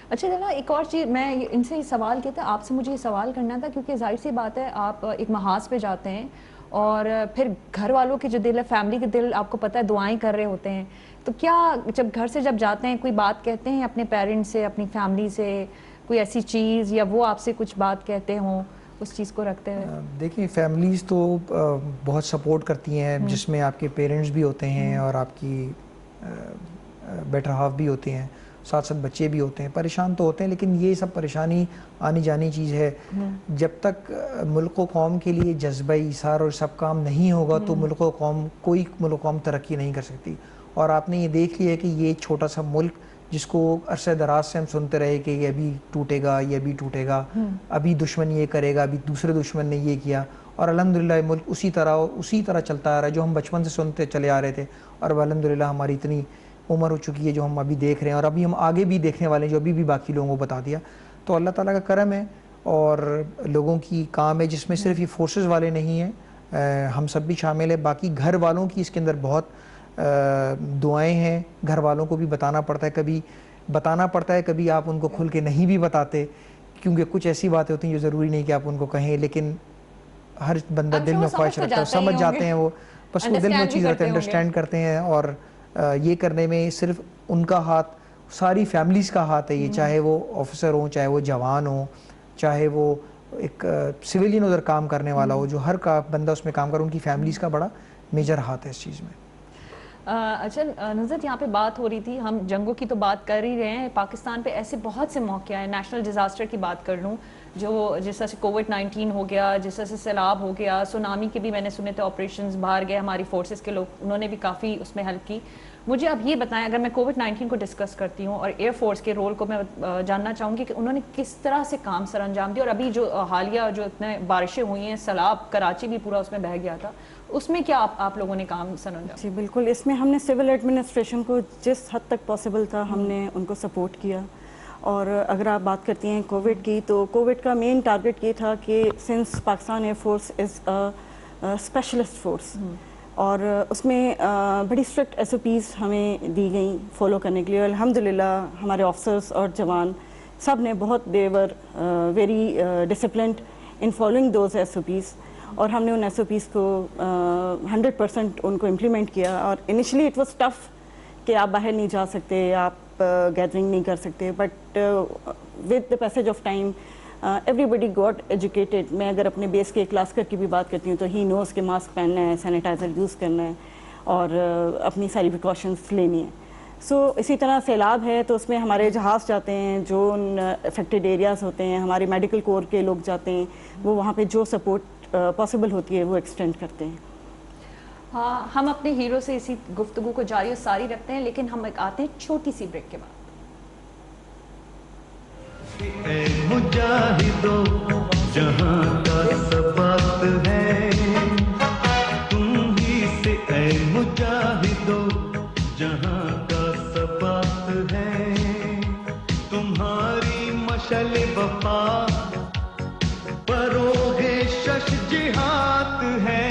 اچھا جنا, ایک اور چیز میں ان سے یہ سوال کیا تھا, آپ سے مجھے یہ سوال کرنا تھا کیونکہ ظاہر سی بات ہے آپ ایک محاذ پہ جاتے ہیں اور پھر گھر والوں کے جو دل ہے, فیملی کے دل آپ کو پتہ ہے دعائیں کر رہے ہوتے ہیں, تو کیا جب گھر سے جب جاتے ہیں کوئی بات کہتے ہیں اپنے پیرنٹس سے, اپنی فیملی سے, کوئی ایسی چیز یا وہ آپ سے کچھ بات کہتے ہوں اس چیز کو رکھتے ہوئے؟ دیکھیں فیملیز تو بہت سپورٹ کرتی ہیں, جس میں آپ کے پیرنٹس بھی ہوتے ہیں اور آپ کی بیٹر ہاف بھی ہوتے ہیں, ساتھ ساتھ بچے بھی ہوتے ہیں, پریشان تو ہوتے ہیں. لیکن یہ سب پریشانی آنی جانی چیز ہے. جب تک ملک و قوم کے لیے جذبہ ایثار اور سب کام نہیں ہوگا تو ملک و قوم, کوئی ملک و قوم ترقی نہیں کر سکتی. اور آپ نے یہ دیکھ لیا کہ یہ چھوٹا سا ملک جس کو عرصہ دراز سے ہم سنتے رہے کہ یہ ابھی ٹوٹے گا, یہ ابھی ٹوٹے گا, ابھی دشمن یہ کرے گا, ابھی دوسرے دشمن نے یہ کیا, اور الحمدللہ ملک اسی طرح چلتا آ رہا ہے جو ہم بچپن سے سنتے چلے آ رہے تھے. اور الحمدللہ ہماری اتنی عمر ہو چکی ہے جو ہم ابھی دیکھ رہے ہیں اور ابھی ہم آگے بھی دیکھنے والے ہیں جو ابھی بھی باقی لوگوں کو بتا دیا. تو اللہ تعالیٰ کا کرم ہے اور لوگوں کی کام ہے, جس میں صرف یہ فورسز والے نہیں ہیں, ہم سب بھی شامل ہیں. باقی گھر والوں کی اس کے اندر بہت دعائیں ہیں. گھر والوں کو بھی بتانا پڑتا ہے, کبھی آپ ان کو کھل کے نہیں بھی بتاتے کیونکہ کچھ ایسی باتیں ہوتی ہیں جو ضروری نہیں کہ آپ ان کو کہیں, لیکن ہر بندہ دل میں خواہش رکھتا ہے, سمجھ جاتے ہیں, وہ بس وہ دل میں چیز رہتے ہیں, انڈرسٹینڈ کرتے ہیں. اور یہ کرنے میں صرف ان کا ہاتھ, ساری فیملیز کا ہاتھ ہے یہ, چاہے وہ آفیسر ہوں, چاہے وہ جوان ہوں, چاہے وہ ایک سویلین ادھر کام کرنے والا ہو, جو ہر کا بندہ اس میں کام کرے, ان کی فیملیز کا بڑا میجر ہاتھ ہے اس چیز میں. اچھا نظرت, یہاں پہ بات ہو رہی تھی, ہم جنگوں کی تو بات کر ہی رہے ہیں, پاکستان پہ ایسے بہت سے موقع ہیں. نیشنل ڈیزاسٹر کی بات کر لوں, جو جس طرح سے کووڈ-19 ہو گیا, جس طرح سے سیلاب ہو گیا, سونامی کے بھی میں نے سنے تھے آپریشنز, باہر گئے ہماری فورسز کے لوگ, انہوں نے بھی کافی اس میں ہیلپ کی. مجھے اب یہ بتائیں, اگر میں کووڈ-19 کو ڈسکس کرتی ہوں اور ایئر فورس کے رول کو میں جاننا چاہوں گی کہ انہوں نے کس طرح سے کام سر انجام دیا, اور ابھی جو حالیہ جو اتنے بارشیں ہوئی ہیں, سیلاب, کراچی بھی پورا اس میں بہہ گیا تھا, اس میں کیا آپ لوگوں نے کام سر انجام؟ جی بالکل, اس میں ہم نے سول ایڈمنسٹریشن کو جس حد تک پاسبل تھا ہم نے ان کو سپورٹ کیا. اور اگر آپ بات کرتی ہیں کووڈ کی, تو کووڈ کا مین ٹارگٹ یہ تھا کہ since Pakistan air force is specialist force, اور اس میں بڑی اسٹرکٹ ایس او پیز ہمیں دی گئیں فالو کرنے کے لیے. الحمدللہ ہمارے آفسرس اور جوان سب نے بہت, they were very disciplined in following those S O Ps, اور ہم نے ان ایس او پیز کو 100% ان کو امپلیمنٹ کیا. اور انیشلی اٹ واز ٹف کہ آپ باہر نہیں جا سکتے, آپ گیدرنگ نہیں کر سکتے, but with the passage of time everybody got educated. میں اگر اپنے بیس کے کلاس کر کی بھی بات کرتی ہوں تو ہی نوز کہ ماسک پہننا ہے, سینیٹائزر یوز کرنا ہے, اور اپنی ساری پریکاشنس لینی ہے. سو اسی طرح سیلاب ہے تو اس میں ہمارے جہاز جاتے ہیں جو ان افیکٹڈ ایریاز ہوتے ہیں, ہمارے میڈیکل کور کے لوگ جاتے ہیں, وہ وہاں پہ جو سپورٹ پاسبل ہوتی ہے وہ ایکسٹینڈ کرتے ہیں. ہاں, ہم اپنے ہیرو سے اسی گفتگو کو جاری و ساری رکھتے ہیں, لیکن ہم ایک آتے ہیں چھوٹی سی بریک کے بعد. اے مجاہدو جہاں کا سبات ہے تم ہی سے, اے مجاہدو جہاں کا سبات ہے, تمہاری مشعل وفا فروغ شش جہاد ہے,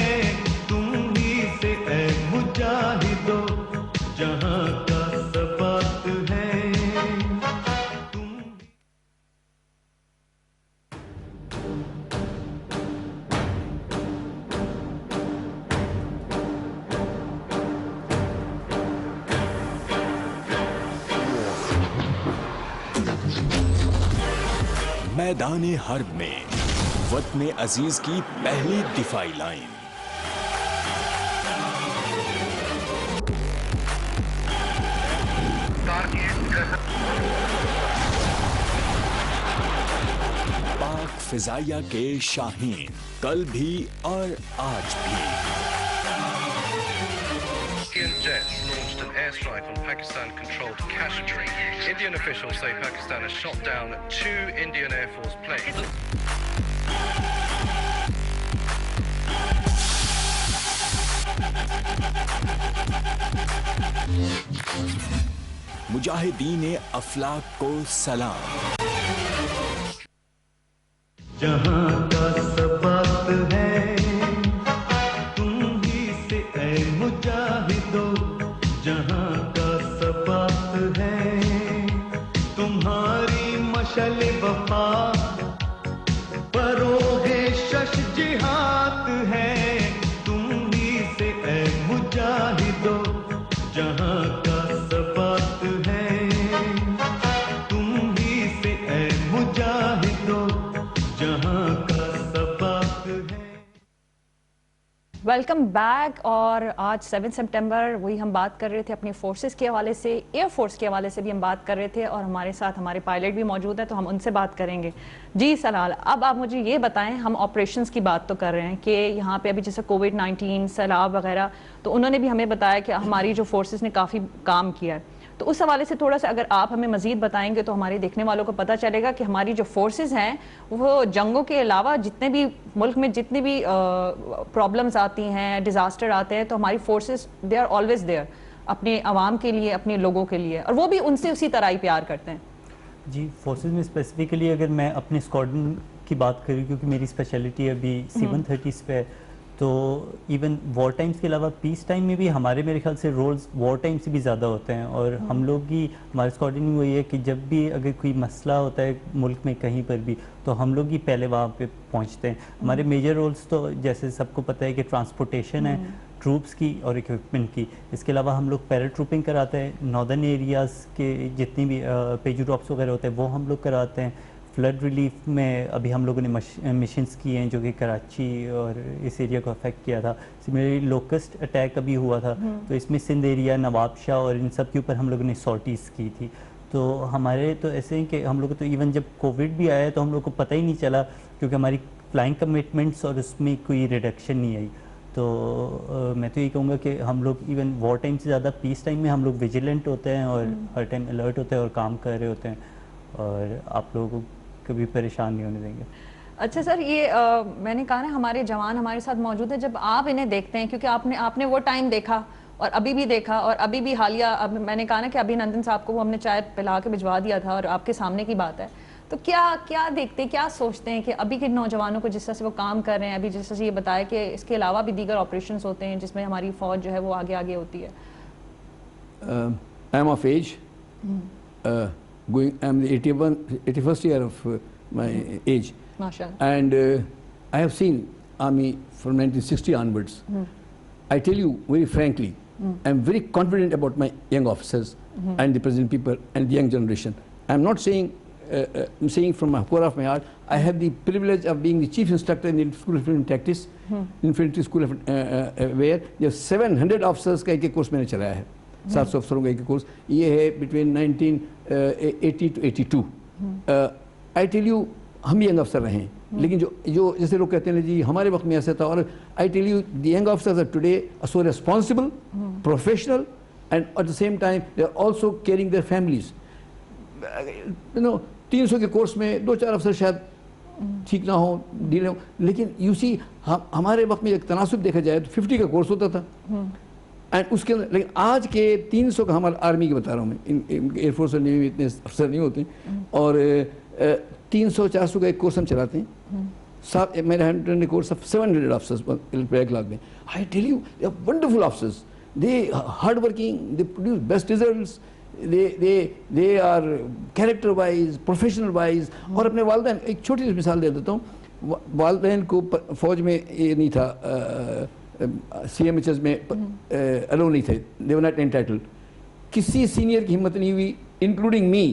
تم ہی سے اے مجاہدو جہاں کا سبات ہے. میدان حرب میں وطن عزیز کی پہلی دفاعی لائن. پاک فضائیہ کے شاہین کل بھی اور آج بھی. Indian jets launched an airstrike on Pakistan-controlled Kashmir. Indian officials say Pakistan has shot down 2 Indian Air Force planes. مجاہدین افلاک کو سلام. جہاں کا سبات ہے تم ہی سے اے مجاہدو, جہاں کا سبات ہے تمہاری مشعل وفا, فروغ شش جہاد ہے تم ہی سے اے مجاہدو, جہاں کا سبات ہے تم ہی سے اے مجاہدو, جہاں کا سبات ہے. Welcome back. اور آج 7 سپٹمبر, وہی ہم بات کر رہے تھے اپنی فورسز کے حوالے سے, ایئر فورس کے حوالے سے بھی ہم بات کر رہے تھے, اور ہمارے ساتھ ہمارے پائلٹ بھی موجود ہیں تو ہم ان سے بات کریں گے. جی سلال, اب آپ مجھے یہ بتائیں, ہم آپریشنز کی بات تو کر رہے ہیں کہ یہاں پہ ابھی جیسے کووڈ-19 سیلاب وغیرہ, تو انہوں نے بھی ہمیں بتایا کہ ہماری جو فورسز نے کافی کام کیا ہے, تو اس حوالے سے تھوڑا سا اگر آپ ہمیں مزید بتائیں گے تو ہمارے دیکھنے والوں کو پتہ چلے گا کہ ہماری جو فورسز ہیں وہ جنگوں کے علاوہ جتنے بھی ملک میں جتنی بھی پرابلمز آتی ہیں, ڈیزاسٹر آتے ہیں, تو ہماری forces they are always there اپنے عوام کے لیے, اپنے لوگوں کے لیے, اور وہ بھی ان سے اسی طرح ہی پیار کرتے ہیں. جی, فورسز میں اسپیسیفکلی اگر میں اپنے اسکواڈرن کی بات کروں, کیونکہ میری اسپیشلٹی ابھی C-130 پہ ہے, تو ایون وار ٹائمز کے علاوہ پیس ٹائم میں بھی ہمارے میرے خیال سے رولز وار ٹائم سے بھی زیادہ ہوتے ہیں. اور ہم لوگ کی ہمارے اسکواڈرن میں وہی ہے کہ جب بھی اگر کوئی مسئلہ ہوتا ہے ملک میں کہیں پر بھی, تو ہم لوگ ہی پہلے وہاں پہ پہنچتے ہیں. ہمارے میجر رولز تو جیسے سب کو پتہ ہے کہ ٹرانسپورٹیشن ہے ٹروپس کی اور اکوپمنٹ کی. اس کے علاوہ ہم لوگ پیرا ٹروپنگ کراتے ہیں, ناردرن ایریاز کے جتنی بھی پیجو ڈراپس وغیرہ ہوتے ہیں وہ ہم لوگ کراتے ہیں. فلڈ ریلیف میں ابھی ہم لوگوں نے مشنز کیے ہیں جو کہ کراچی اور اس ایریا کو افیکٹ کیا تھا. سملرلی لوکسٹ اٹیک ابھی ہوا تھا, تو اس میں سندھ ایریا, نواب شاہ اور ان سب کے اوپر ہم لوگوں نے سارٹیز کی تھی. تو ہمارے تو ایسے ہیں کہ ہم لوگ تو ایون جب کووڈ بھی آیا تو ہم لوگ کو پتہ ہی نہیں چلا, کیونکہ ہماری فلائنگ کمٹمنٹس اور اس میں کوئی ریڈکشن نہیں آئی. تو میں تو یہ کہوں گا کہ ہم لوگ ایون وار ٹائم سے زیادہ پیس ٹائم میں ہم لوگ ویجیلنٹ ہوتے ہیں اور ہر ٹائم الرٹ ہوتے ہیں اور کام کر رہے ہوتے ہیں, اور آپ لوگوں کو کبھی پریشان نہیں ہونے دیں گے. اچھا سر, یہ میں نے کہا نا ہمارے جوان ہمارے ساتھ موجود ہیں, جب آپ انہیں دیکھتے ہیں, کیونکہ آپ نے وہ ٹائم دیکھا اور ابھی بھی دیکھا, اور ابھی بھی حالیہ, اب میں نے کہا نا کہ ابھی نندن صاحب کو وہ ہم نے چائے پلا کے بھجوا دیا تھا اور آپ کے سامنے کی بات ہے, تو کیا دیکھتے ہیں, کیا سوچتے ہیں کہ ابھی کے نوجوانوں کو جس طرح سے وہ کام کر رہے ہیں, ابھی جس طرح سے یہ بتایا کہ اس کے علاوہ بھی دیگر آپریشنز ہوتے ہیں جس میں ہماری فوج جو ہے وہ آگے ہوتی ہے. I am of age, I am the 81st year of my age, and I have seen army from 1960 onwards. I tell you very frankly, I am very confident about my young officers and the present people and the young generation. I am not saying, I'm saying from my core of my heart, I have the privilege of being the chief instructor in the School of Infantry Tactics, Infantry School of where there 700 officers کا ایک course میں نے چلایا ہے, 700 افسروں کا ایک course, یہ ہے between 1980 to 82. I tell you, ہم ینگ افسر رہے ہیں, لیکن جو جیسے لوگ کہتے ہیں جی ہمارے وقت میں ایسا تھا, اور I tell you the young officers are today are so responsible, professional, and at the same time they are also caring their families. 300 کے کورس میں 2-4 افسر شاید ٹھیک نہ ہو, ڈیلے ہو, لیکن یو سی ہمارے وقت میں ایک تناسب دیکھا جائے تو 50 کا کورس ہوتا تھا, اینڈ اس کے لیکن آج کے 300 کا, ہمارا آرمی کے بتا رہا ہوں میں, ایئر فورس اور نیوی میں اتنے افسر نہیں ہوتے, اور 300-400 کا ایک کورس ہم چلاتے ہیں. میرا 100 کورس آف 700 آفسرز بیکلاگ میں. I tell you, they are wonderful officers. They are hard working, they produce best results, they are character wise, professional wise. اور اپنے والدین, ایک چھوٹی سی مثال دے دیتا ہوں, والدین کو فوج میں یہ نہیں تھا, CMHS میں allow نہیں تھے, they were not entitled. کسی سینئر کی ہمت نہیں ہوئی, including me,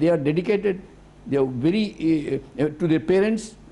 they are dedicated, they are very to their parents,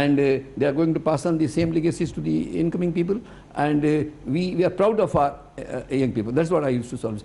and they are going to pass on the same legacies to the incoming people, and we are proud of our young people. That's what I used to solve.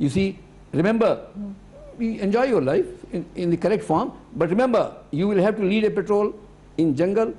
you see, remember, enjoy your life in the correct form, but remember, you will have to lead a patrol in jungle,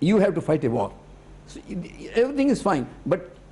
you have to fight a war. So, everything is fine, but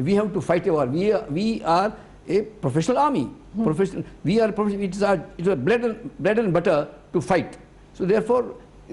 we have to fight a war. We are a professional army, professional. We are professional. It's our bread and butter to fight. So therefore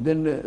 then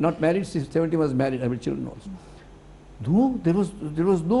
not married, 70 was married, I had children also. No, there was no,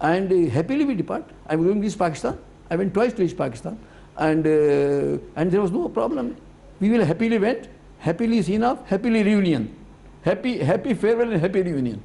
and happily we depart. I'm going to East Pakistan. I went twice to East Pakistan, and there was no problem. We will happily went, happily seen off, happily reunion, happy farewell and happy reunion.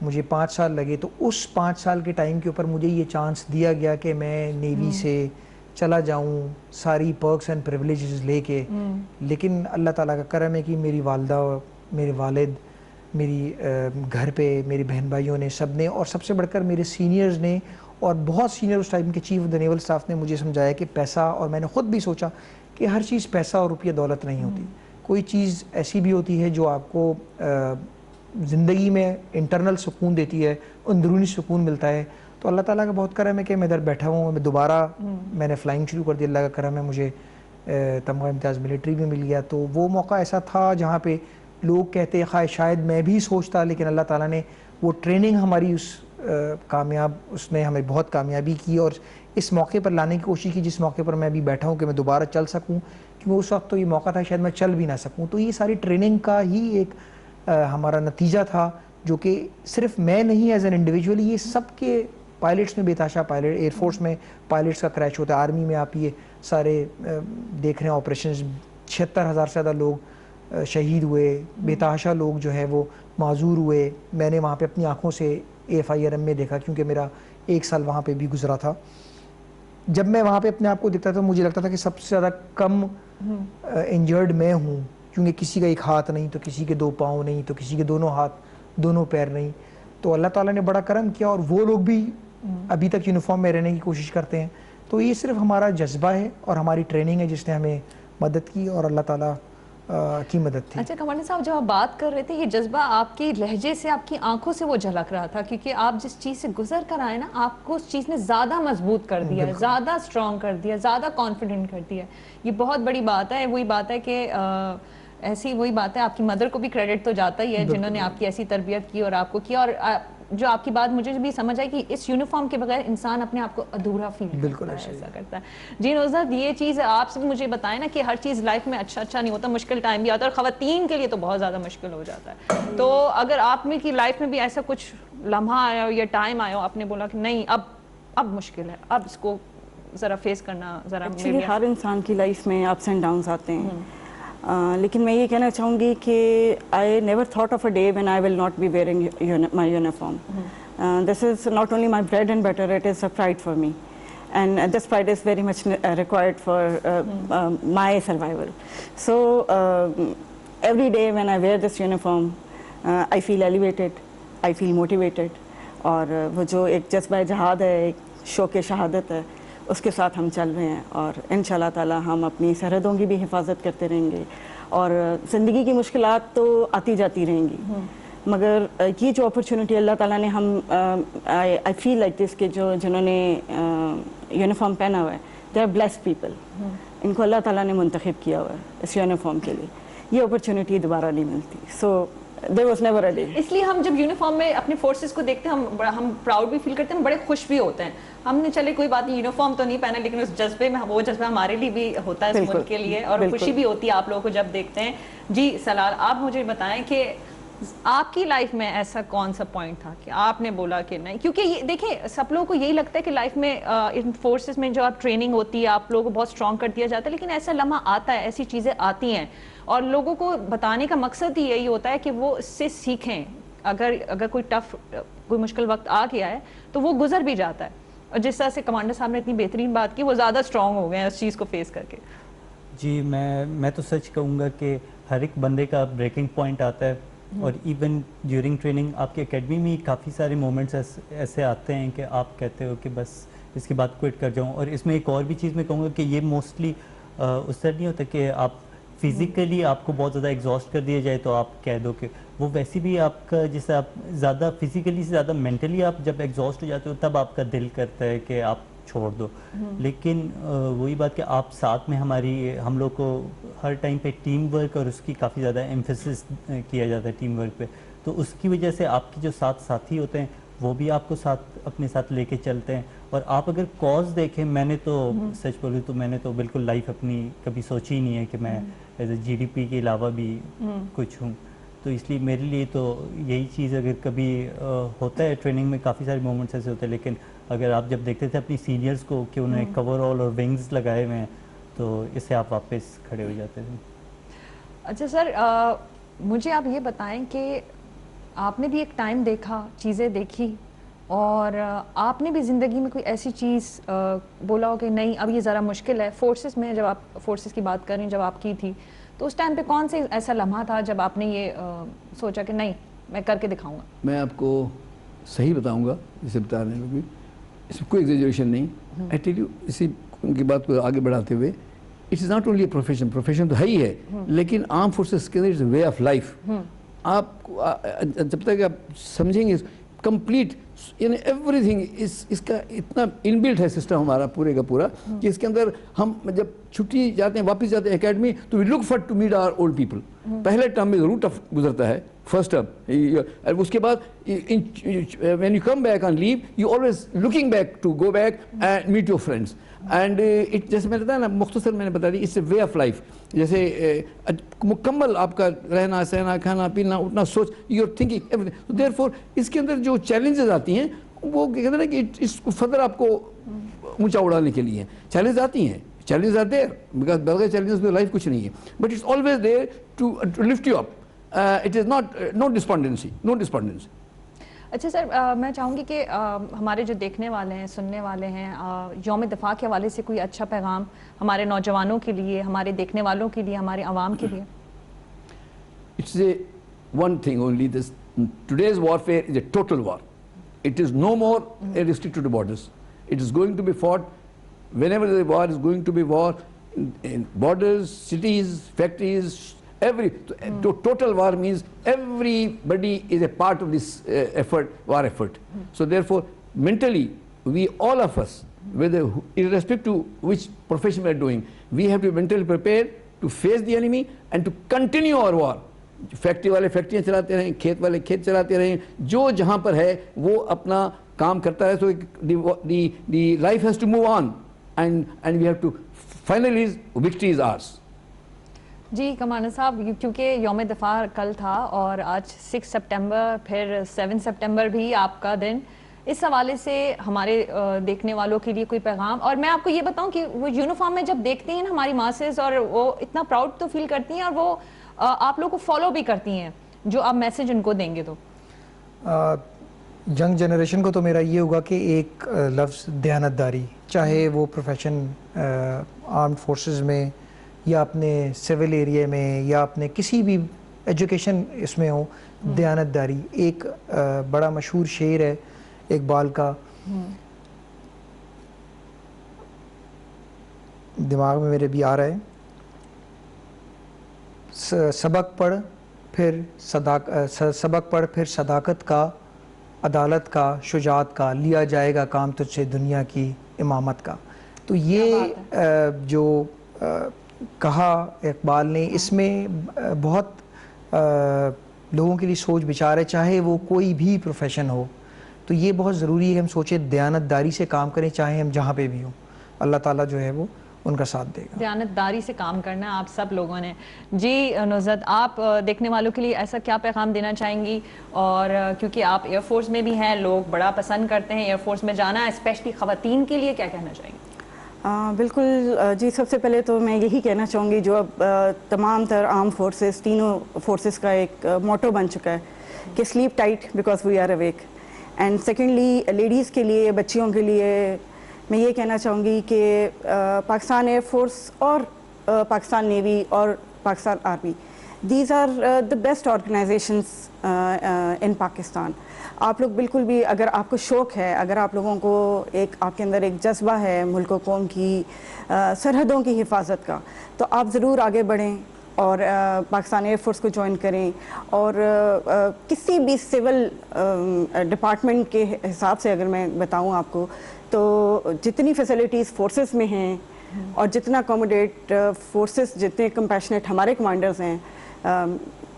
مجھے 5 سال لگے. تو اس 5 سال کے time کے اوپر مجھے یہ چانس دیا گیا کہ میں نیوی سے چلا جاؤں ساری پرکس اینڈ پریولیجز لے کے. لیکن اللہ تعالیٰ کا کرم ہے کہ میری والدہ، میرے والد، میری گھر پہ میری بہن بھائیوں نے، سب نے، اور سب سے بڑھ کر میرے سینئرز نے اور بہت سینئر اس ٹائم کے chief of the naval staff نے مجھے سمجھایا کہ پیسہ، اور میں نے خود بھی سوچا کہ ہر چیز پیسہ اور روپیہ دولت نہیں ہوتی. کوئی چیز ایسی بھی ہوتی ہے جو آپ کو زندگی میں انٹرنل سکون دیتی ہے، اندرونی سکون ملتا ہے. تو اللہ تعالیٰ کا بہت کرم ہے کہ میں ادھر بیٹھا ہوں. میں دوبارہ میں نے فلائنگ شروع کر دی، اللہ کا کرم ہے، مجھے تمغہ امتیاز ملٹری بھی مل گیا. تو وہ موقع ایسا تھا جہاں پہ لوگ کہتے شاید میں بھی سوچتا، لیکن اللہ تعالیٰ نے وہ ٹریننگ ہماری اس نے ہمیں بہت کامیابی کی اور اس موقع پر لانے کی کوشش کی جس موقع پر میں ابھی بیٹھا ہوں کہ میں دوبارہ چل سکوں. کیونکہ اس وقت تو یہ موقع تھا شاید میں چل بھی نہ سکوں. تو یہ ساری ٹریننگ کا ہی ایک ہمارا نتیجہ تھا، جو کہ صرف میں نہیں ایز این انڈیویجول، یہ سب کے پائلٹس میں، بے تحاشا پائلٹ، ایئر فورس میں پائلٹس کا کریش ہوتا ہے، آرمی میں آپ یہ سارے دیکھ رہے ہیں آپریشنز، 76,000 سے زیادہ لوگ شہید ہوئے، بے تحاشا لوگ جو ہے وہ معذور ہوئے. میں نے وہاں پہ اپنی آنکھوں سے AFIRM میں دیکھا، کیونکہ میرا 1 سال وہاں پہ بھی گزرا تھا. جب میں وہاں پہ اپنے آپ کو دیکھتا تھا مجھے لگتا تھا کہ سب سے زیادہ کم انجرڈ میں ہوں، کیونکہ کسی کا ایک ہاتھ نہیں تو کسی کے 2 پاؤں نہیں تو کسی کے دونوں ہاتھ دونوں پیر نہیں. تو اللہ تعالیٰ نے بڑا کرم کیا اور وہ لوگ بھی ابھی تک یونیفارم میں رہنے کی کوشش کرتے ہیں. تو یہ صرف ہمارا جذبہ ہے اور ہماری ٹریننگ ہے جس نے ہمیں مدد کی اور اللہ تعالیٰ کی مدد تھی. اچھا کمانڈر صاحب، جب آپ بات کر رہے تھے، یہ جذبہ آپ کی لہجے سے، آپ کی آنکھوں سے وہ جھلک رہا تھا، کیونکہ آپ جس چیز سے گزر کر آئے نا، آپ کو اس چیز نے زیادہ مضبوط کر دیا ہے، زیادہ اسٹرانگ کر دیا، زیادہ کانفیڈنٹ کر دیا. یہ بہت بڑی بات ہے. وہی بات ہے کہ ایسی وہی بات ہے، آپ کی مدر کو بھی کریڈٹ تو جاتا ہی ہے جنہوں نے آپ کی ایسی تربیت کی اور آپ کو کیا. اور جو آپ کی بات مجھے بھی سمجھ آئی کہ اس یونیفارم کے بغیر انسان اپنے آپ کو ادھورا فیل کرتا ہے، ایسا کرتا ہے. جی نوزاد، یہ چیز آپ سے مجھے بتائیں نا کہ ہر چیز لائف میں اچھا نہیں ہوتا، مشکل ٹائم بھی آتا ہے اور خواتین کے لیے تو بہت زیادہ مشکل ہو جاتا ہے. تو اگر آپ میں کی لائف میں بھی ایسا کچھ لمحہ آیا ہو یا ٹائم آیا ہو، آپ نے بولا کہ نہیں اب مشکل ہے، اب اس کو ذرا فیس کرنا ذرا. ایکچولی ہر انسان کی لائف میں اپس اینڈ ڈاؤنس آتے ہیں، لیکن میں یہ کہنا چاہوں گی کہ I never thought of a day when I will not be wearing my uniform. This is not only my bread and butter, it is a pride for me, and this pride is very much required for my survival. So every day when I wear this uniform, I feel elevated, I feel motivated, اور وہ جو ایک جذبہ جہاد ہے، ایک شوق شہادت ہے، اس کے ساتھ ہم چل رہے ہیں اور انشاءاللہ تعالی ہم اپنی سرحدوں کی بھی حفاظت کرتے رہیں گے. اور زندگی کی مشکلات تو آتی جاتی رہیں گی، مگر یہ جو اپرچونٹی اللہ تعالیٰ نے ہم آئی فیل لائک دس کہ جنہوں نے یونیفارم پہنا ہوا ہے، دے آر بلیسڈ پیپل. ان کو اللہ تعالیٰ نے منتخب کیا ہوا ہے اس یونیفارم کے لیے. یہ اپرچونٹی دوبارہ نہیں ملتی. سو there was never a day. اس لیے ہم جب یونیفارم میں اپنے فورسز کو دیکھتے ہیں ہم پراؤڈ بھی فیل کرتے ہیں، بڑے خوش بھی ہوتے ہیں. ہم نے چلے کوئی بات نہیں، یونیفارم تو نہیں پہنا، لیکن اس جذبے میں وہ جذبہ ہمارے لیے بھی ہوتا ہے اس ملک کے لیے، اور خوشی بھی ہوتی ہے آپ لوگوں کو جب دیکھتے ہیں. جی سلال، آپ مجھے بتائیں کہ آپ کی لائف میں ایسا کون سا پوائنٹ تھا کہ آپ نے بولا کہ نہیں؟ کیونکہ یہ دیکھیں سب لوگوں کو یہی لگتا ہے کہ لائف میں ان فورسز میں جو آپ ٹریننگ ہوتی ہے آپ لوگوں کو بہت اسٹرانگ کر دیا جاتا ہے، لیکن ایسا لمحہ آتا ہے، ایسی چیزیں آتی ہیں اور لوگوں کو بتانے کا مقصد ہی یہی ہوتا ہے کہ وہ اس سے سیکھیں. اگر کوئی مشکل وقت آ گیا ہے تو وہ گزر بھی جاتا ہے، اور جس طرح سے کمانڈر صاحب نے اتنی بہترین بات کی، وہ زیادہ اسٹرانگ ہو گئے ہیں اس چیز کو فیس کر کے. جی میں تو سچ کہوں گا کہ ہر ایک بندے کا بریکنگ پوائنٹ آتا ہے، اور ایون ڈیورنگ ٹریننگ آپ کی اکیڈمی میں کافی سارے مومنٹس ایسے آتے ہیں کہ آپ کہتے ہو کہ بس اس کے بعد کوئٹ کر جاؤں. اور اس میں ایک اور بھی چیز میں کہوں گا کہ یہ موسٹلی اس طرح نہیں ہوتا کہ آپ فزیکلی آپ کو بہت زیادہ ایگزاسٹ کر دیا جائے تو آپ کہہ دو کہ وہ ویسے بھی آپ کا جیسے آپ زیادہ فزیکلی سے زیادہ مینٹلی آپ جب ایگزاسٹ ہو جاتے ہو تب آپ کا دل کرتا ہے کہ آپ چھوڑ دو. لیکن وہی بات کہ آپ ساتھ میں ہم لوگ کو ہر ٹائم پہ ٹیم ورک اور اس کی کافی زیادہ ایمفیسس کیا جاتا ہے ٹیم ورک پہ، تو اس کی وجہ سے آپ کے جو ساتھی ہوتے ہیں وہ بھی آپ کو اپنے ساتھ لے کے چلتے ہیں. اور آپ اگر کاز دیکھیں، میں نے تو سچ بولوں تو میں نے تو بالکل لائف اپنی کبھی سوچی ہی نہیں ہے کہ میں ایز اے GDP کے علاوہ بھی کچھ ہوں. تو اس لیے میرے لیے تو یہی چیز اگر کبھی ہوتا ہے ٹریننگ میں کافی سارے مومنٹس ایسے ہوتے ہیں، لیکن اگر آپ جب دیکھتے تھے اپنی سینئرز کو کہ انہوں نے کور آل اور ونگز لگائے ہوئے ہیں تو اس سے آپ واپس کھڑے ہو جاتے تھے. اچھا سر، مجھے آپ یہ بتائیں کہ آپ نے بھی ایک ٹائم دیکھا, چیزیں دیکھی, اور آپ نے بھی زندگی میں کوئی ایسی چیز بولا ہو کہ نہیں اب یہ ذرا مشکل ہے. فورسز میں جب آپ فورسز کی بات کر رہی ہیں, جب آپ کی تھی, تو اس ٹائم پہ کون سے ایسا لمحہ تھا جب آپ نے یہ سوچا کہ نہیں میں کر کے دکھاؤں گا؟ میں آپ کو صحیح بتاؤں گا, جسے بتا رہے ہیں لوگ بھی, اس میں کوئی ایگزیجریشن نہیں. آئی ٹیل یو, اسی ان کی بات کو آگے بڑھاتے ہوئے, it is not only a profession, profession تو ہے ہی ہے, لیکن آرم فورسز کے اندر it's a way of life. آپ جب تک آپ سمجھیں گے کمپلیٹ, یعنی ایوری تھنگ اس کا اتنا ان بلٹ ہے سسٹم ہمارا پورے کا پورا, کہ اس کے اندر ہم جب چھٹی جاتے ہیں, واپس جاتے ہیں اکیڈمی, تو we look for to meet our old people. پہلے ٹرم میں ضرور ٹف گزرتا ہے, فرسٹ ٹرم, اس کے بعد when you come back on leave you always looking back to go back and meet your friends. And جیسے میں نے بتایا نا, مختصر میں نے بتا دی, it's a way of life. جیسے مکمل آپ کا رہنا سہنا کھانا پینا اٹھنا سوچ, you are thinking everything. Therefore اس کے اندر جو چیلنجز آتی ہیں وہ کہتے ہیں نا کہ اس کو فدر آپ کو اونچا اڑانے کے لیے چیلنج آتی ہیں. چیلنجز آر دیر بیکاز بغیر چیلنجز میں لائف کچھ نہیں ہے, but it's always there to lift you up. It is not no despondency, no despondency. اچھا سر, میں چاہوں گی کہ ہمارے جو دیکھنے والے ہیں, سننے والے ہیں, یوم دفاع کے حوالے سے کوئی اچھا پیغام ہمارے نوجوانوں کے لیے, ہمارے دیکھنے والوں کے لیے, ہمارے عوام کے لیے. It's a one thing only, this today's warfare is a total war. It is no more restricted to borders. It is going to be fought whenever the war is going to be war in borders, cities, factories, every total war means everybody is a part of this effort, war effort. So therefore mentally we all of us, whether irrespective to which profession we are doing, we have to be mentally prepared to face the enemy and to continue our war. Factory والے فیکٹریاں چلاتے رہیں, کھیت والے کھیت چلاتے رہیں, جو جہاں پر ہے وہ اپنا کام کرتا رہے. So the life has to move on and we have to finally victory is ours. جی کمانڈر صاحب, کیونکہ یوم دفاع کل تھا اور آج 6 سپٹمبر پھر 7 سپٹمبر بھی آپ کا دن, اس حوالے سے ہمارے دیکھنے والوں کے لیے کوئی پیغام؟ اور میں آپ کو یہ بتاؤں کہ وہ یونیفارم میں جب دیکھتی ہیں ہماری ماسز, اور وہ اتنا پراؤڈ تو فیل کرتی ہیں, اور وہ آپ لوگ کو فالو بھی کرتی ہیں, جو آپ میسج ان کو دیں گے. تو ینگ جنریشن کو تو میرا یہ ہوگا کہ ایک لفظ دیانتداری, چاہے وہ پروفیشن آرمڈ فورسز میں یا اپنے سول ایریا میں یا اپنے کسی بھی ایجوکیشن اس میں ہو, دیانتداری ایک بڑا مشہور شعر ہے اقبال کا, دماغ میں میرے بھی آ رہا ہے, سبق پڑھ پھر صداقت کا, عدالت کا, شجاعت کا, لیا جائے گا کام تجھ سے دنیا کی امامت کا. تو یہ جو کہا اقبال نے, اس میں بہت لوگوں کے لیے سوچ بچار ہے, چاہے وہ کوئی بھی پروفیشن ہو. تو یہ بہت ضروری ہے ہم سوچیں, دیانتداری سے کام کریں چاہے ہم جہاں پہ بھی ہوں, اللہ تعالیٰ جو ہے وہ ان کا ساتھ دے گا. دیانتداری سے کام کرنا ہے آپ سب لوگوں نے. جی نزہت, آپ دیکھنے والوں کے لیے ایسا کیا پیغام دینا چاہیں گی؟ اور کیونکہ آپ ایئر فورس میں بھی ہیں, لوگ بڑا پسند کرتے ہیں ایئر فورس میں جانا, اسپیشلی خواتین کے لیے کیا کہنا چاہیں گی؟ بالکل جی, سب سے پہلے تو میں یہی کہنا چاہوں گی جو اب تمام تر آرم فورسز, تینوں فورسز کا ایک موٹو بن چکا ہے کہ sleep tight because we are awake. And secondly ladies کے لیے, بچیوں کے لیے میں یہ کہنا چاہوں گی کہ پاکستان ایئر فورس اور پاکستان نیوی اور Pakistan army, these are the best organisations in Pakistan. آپ لوگ بالکل بھی, اگر آپ کو شوق ہے, اگر آپ لوگوں کو ایک آپ کے اندر ایک جذبہ ہے ملک و قوم کی سرحدوں کی حفاظت کا, تو آپ ضرور آگے بڑھیں اور پاکستان ایئر فورس کو جوائن کریں. اور کسی بھی سول ڈپارٹمنٹ کے حساب سے اگر میں بتاؤں آپ کو, تو جتنی فیسلٹیز فورسز میں ہیں اور جتنا اکوموڈیٹ فورسز, جتنے کمپیشنیٹ ہمارے کمانڈرز ہیں,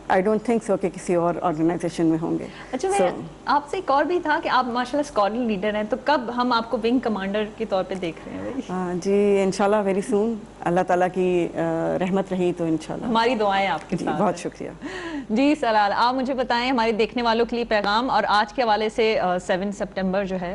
آئی ڈونٹ تھنک سو کہ کسی اور آرگنائزیشن میں ہوں گے. اچھا, میں آپ سے ایک اور بھی تھا کہ آپ ماشاء اللہ اسکواڈرن لیڈر ہیں, تو کب ہم آپ کو ونگ کمانڈر کے طور پہ دیکھ رہے ہیں؟ جی انشاءاللہ ویری سون, اللہ تعالیٰ کی رحمت رہی تو انشاءاللہ. ہماری دعائیں آپ کے ساتھ. بہت شکریہ. جی سلال, آپ مجھے بتائیں ہمارے دیکھنے والوں کے لیے پیغام, اور آج کے حوالے سے 7 سپٹمبر جو ہے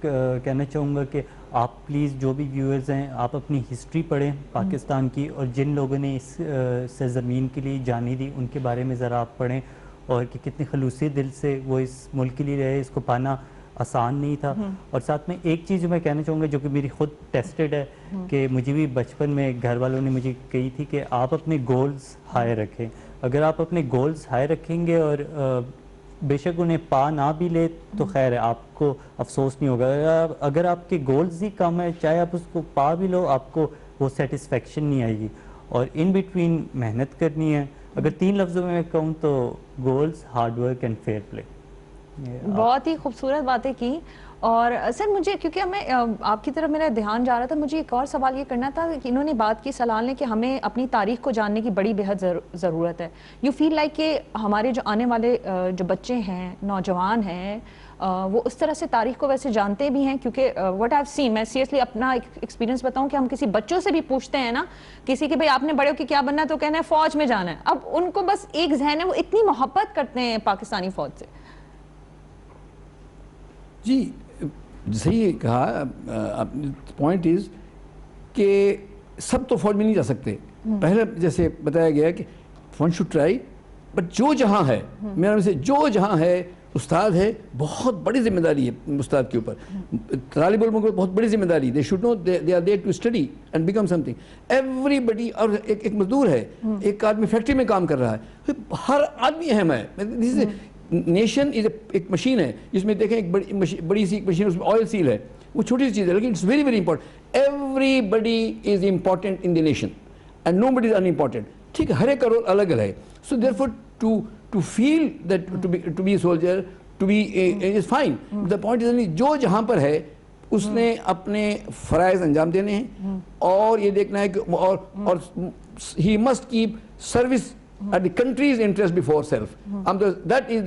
کہنا چاہوں گا کہ آپ پلیز جو بھی ویورز ہیں آپ اپنی ہسٹری پڑھیں پاکستان کی، اور جن لوگوں نے اس سرزمین کے لیے جانی دی ان کے بارے میں ذرا آپ پڑھیں، اور کہ کتنے خلوصی دل سے وہ اس ملک کے لیے رہے، اس کو پانا آسان نہیں تھا۔ اور ساتھ میں ایک چیز جو میں کہنا چاہوں گا جو کہ میری خود ٹیسٹڈ ہے، کہ مجھے بھی بچپن میں گھر والوں نے مجھے کہی تھی کہ آپ اپنے گولز ہائی رکھیں۔ اگر آپ اپنے گولز ہائی رکھیں گے اور بے شک انہیں پا نہ بھی لے تو خیر ہے، آپ کو افسوس نہیں ہوگا۔ اگر آپ کے گولز ہی کم ہے، چاہے آپ اس کو پا بھی لو، آپ کو وہ سیٹسفیکشن نہیں آئے گی، اور ان بٹوین محنت کرنی ہے۔ اگر 3 لفظوں میں کہوں تو goals, hard work and fair play. بہت ہی خوبصورت باتیں کی۔ اور سر مجھے کیونکہ ہمیں آپ کی طرف میرا دھیان جا رہا تھا، مجھے ایک اور سوال یہ کرنا تھا کہ انہوں نے بات کی سلال نے کہ ہمیں اپنی تاریخ کو جاننے کی بڑی بہت ضرورت ہے۔ یو فیل لائک کہ ہمارے جو آنے والے جو بچے ہیں، نوجوان ہیں، وہ اس طرح سے تاریخ کو ویسے جانتے بھی ہیں؟ کیونکہ وٹ آئی سین، میں سیریسلی اپنا ایکسپیرینس بتاؤں کہ ہم کسی بچوں سے بھی پوچھتے ہیں نا کسی کہ بھئی آپ نے بڑے ہو کے کیا بننا ہے، تو کہنا ہے فوج میں جانا ہے۔ اب ان کو بس ایک ذہن ہے، وہ اتنی محبت کرتے ہیں پاکستانی فوج سے۔ جی صحیح کہا، پوائنٹ از کہ سب تو فوج میں نہیں جا سکتے۔ پہلے جیسے بتایا گیا کہ ون شوڈ ٹرائی، بٹ جو جہاں ہے، میرا سے جو جہاں ہے، استاد ہے، بہت بڑی ذمہ داری ہے استاد کے اوپر، طالب علموں کو بہت بڑی ذمہ داری، they should know they are there to study and become something. Everybody, اور ایک مزدور ہے، ایک آدمی فیکٹری میں کام کر رہا ہے، ہر آدمی اہم ہے۔ نیشن ایک مشین ہے جس میں دیکھیں ایک بڑی سی مشین، اس میں آئل سیل ہے، وہ چھوٹی سی چیز ہے لیکن it's very very important. Everybody is important in the nation and nobody is in important, ٹھیک ہے، ہر ایک کا رول الگ الگ ہے۔ So therefore to feel that to be soldier to be is fine, the point is جو جہاں پر ہے اس نے اپنے فرائض انجام دینے ہیں، اور یہ دیکھنا ہے کہ اور he must keep service at the country's interest before self. That is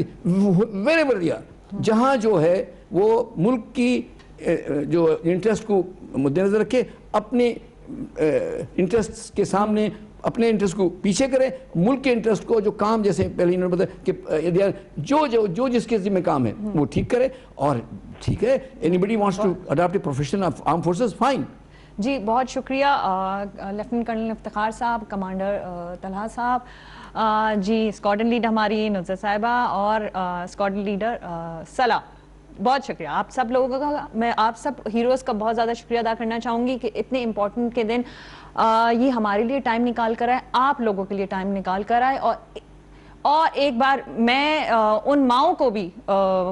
wherever they are. جہاں جو ہے وہ ملک کی جو انٹرسٹ کو مد نظر رکھے، اپنے انٹرسٹ کے سامنے اپنے انٹرسٹ کو پیچھے کرے، ملک کے انٹرسٹ کو جو کام جیسے پہلے انہوں نے بتایا کہ جو جس کے ذمہ کام ہے وہ ٹھیک کرے، اور ٹھیک ہے anybody wants to adopt a profession of armed forces, fine. جی بہت شکریہ لیفٹیننٹ کرنل افتخار صاحب، کمانڈر طلحہ صاحب، جی اسکواڈرن لیڈر ہماری نصرت صاحبہ، اور اسکواڈرن لیڈر صلاح، بہت شکریہ آپ سب لوگوں کا۔ میں آپ سب ہیروز کا بہت زیادہ شکریہ ادا کرنا چاہوں گی کہ اتنے امپورٹنٹ کے دن یہ ہمارے لیے ٹائم نکال کر آئے، آپ لوگوں کے لیے ٹائم نکال کر آئے۔ اور ایک بار میں ان ماؤں کو بھی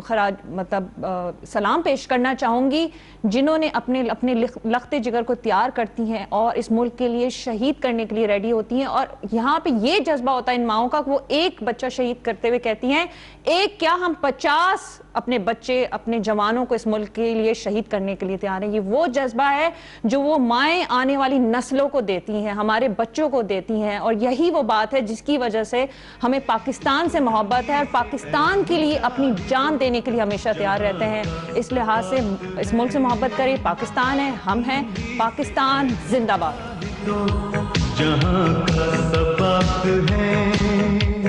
خراج مطلب سلام پیش کرنا چاہوں گی جنہوں نے اپنے لخت جگر کو تیار کرتی ہیں اور اس ملک کے لیے شہید کرنے کے لیے ریڈی ہوتی ہیں، اور یہاں پہ یہ جذبہ ہوتا ہے ان ماؤں کا کہ وہ ایک بچہ شہید کرتے ہوئے کہتی ہیں ایک کیا ہم 50 اپنے بچے، اپنے جوانوں کو اس ملک کے لیے شہید کرنے کے لیے تیار ہیں۔ یہ وہ جذبہ ہے جو وہ مائیں آنے والی نسلوں کو دیتی ہیں، ہمارے بچوں کو دیتی ہیں، اور یہی وہ بات ہے جس کی وجہ سے ہمیں پاکستان سے محبت ہے، اور پاکستان کے لیے اپنی جان دینے کے لیے ہمیشہ تیار رہتے ہیں۔ اس لحاظ سے اس ملک سے محبت کریں، پاکستان ہے، ہم ہیں، پاکستان زندہ باد۔ جہاں کا سبق ہے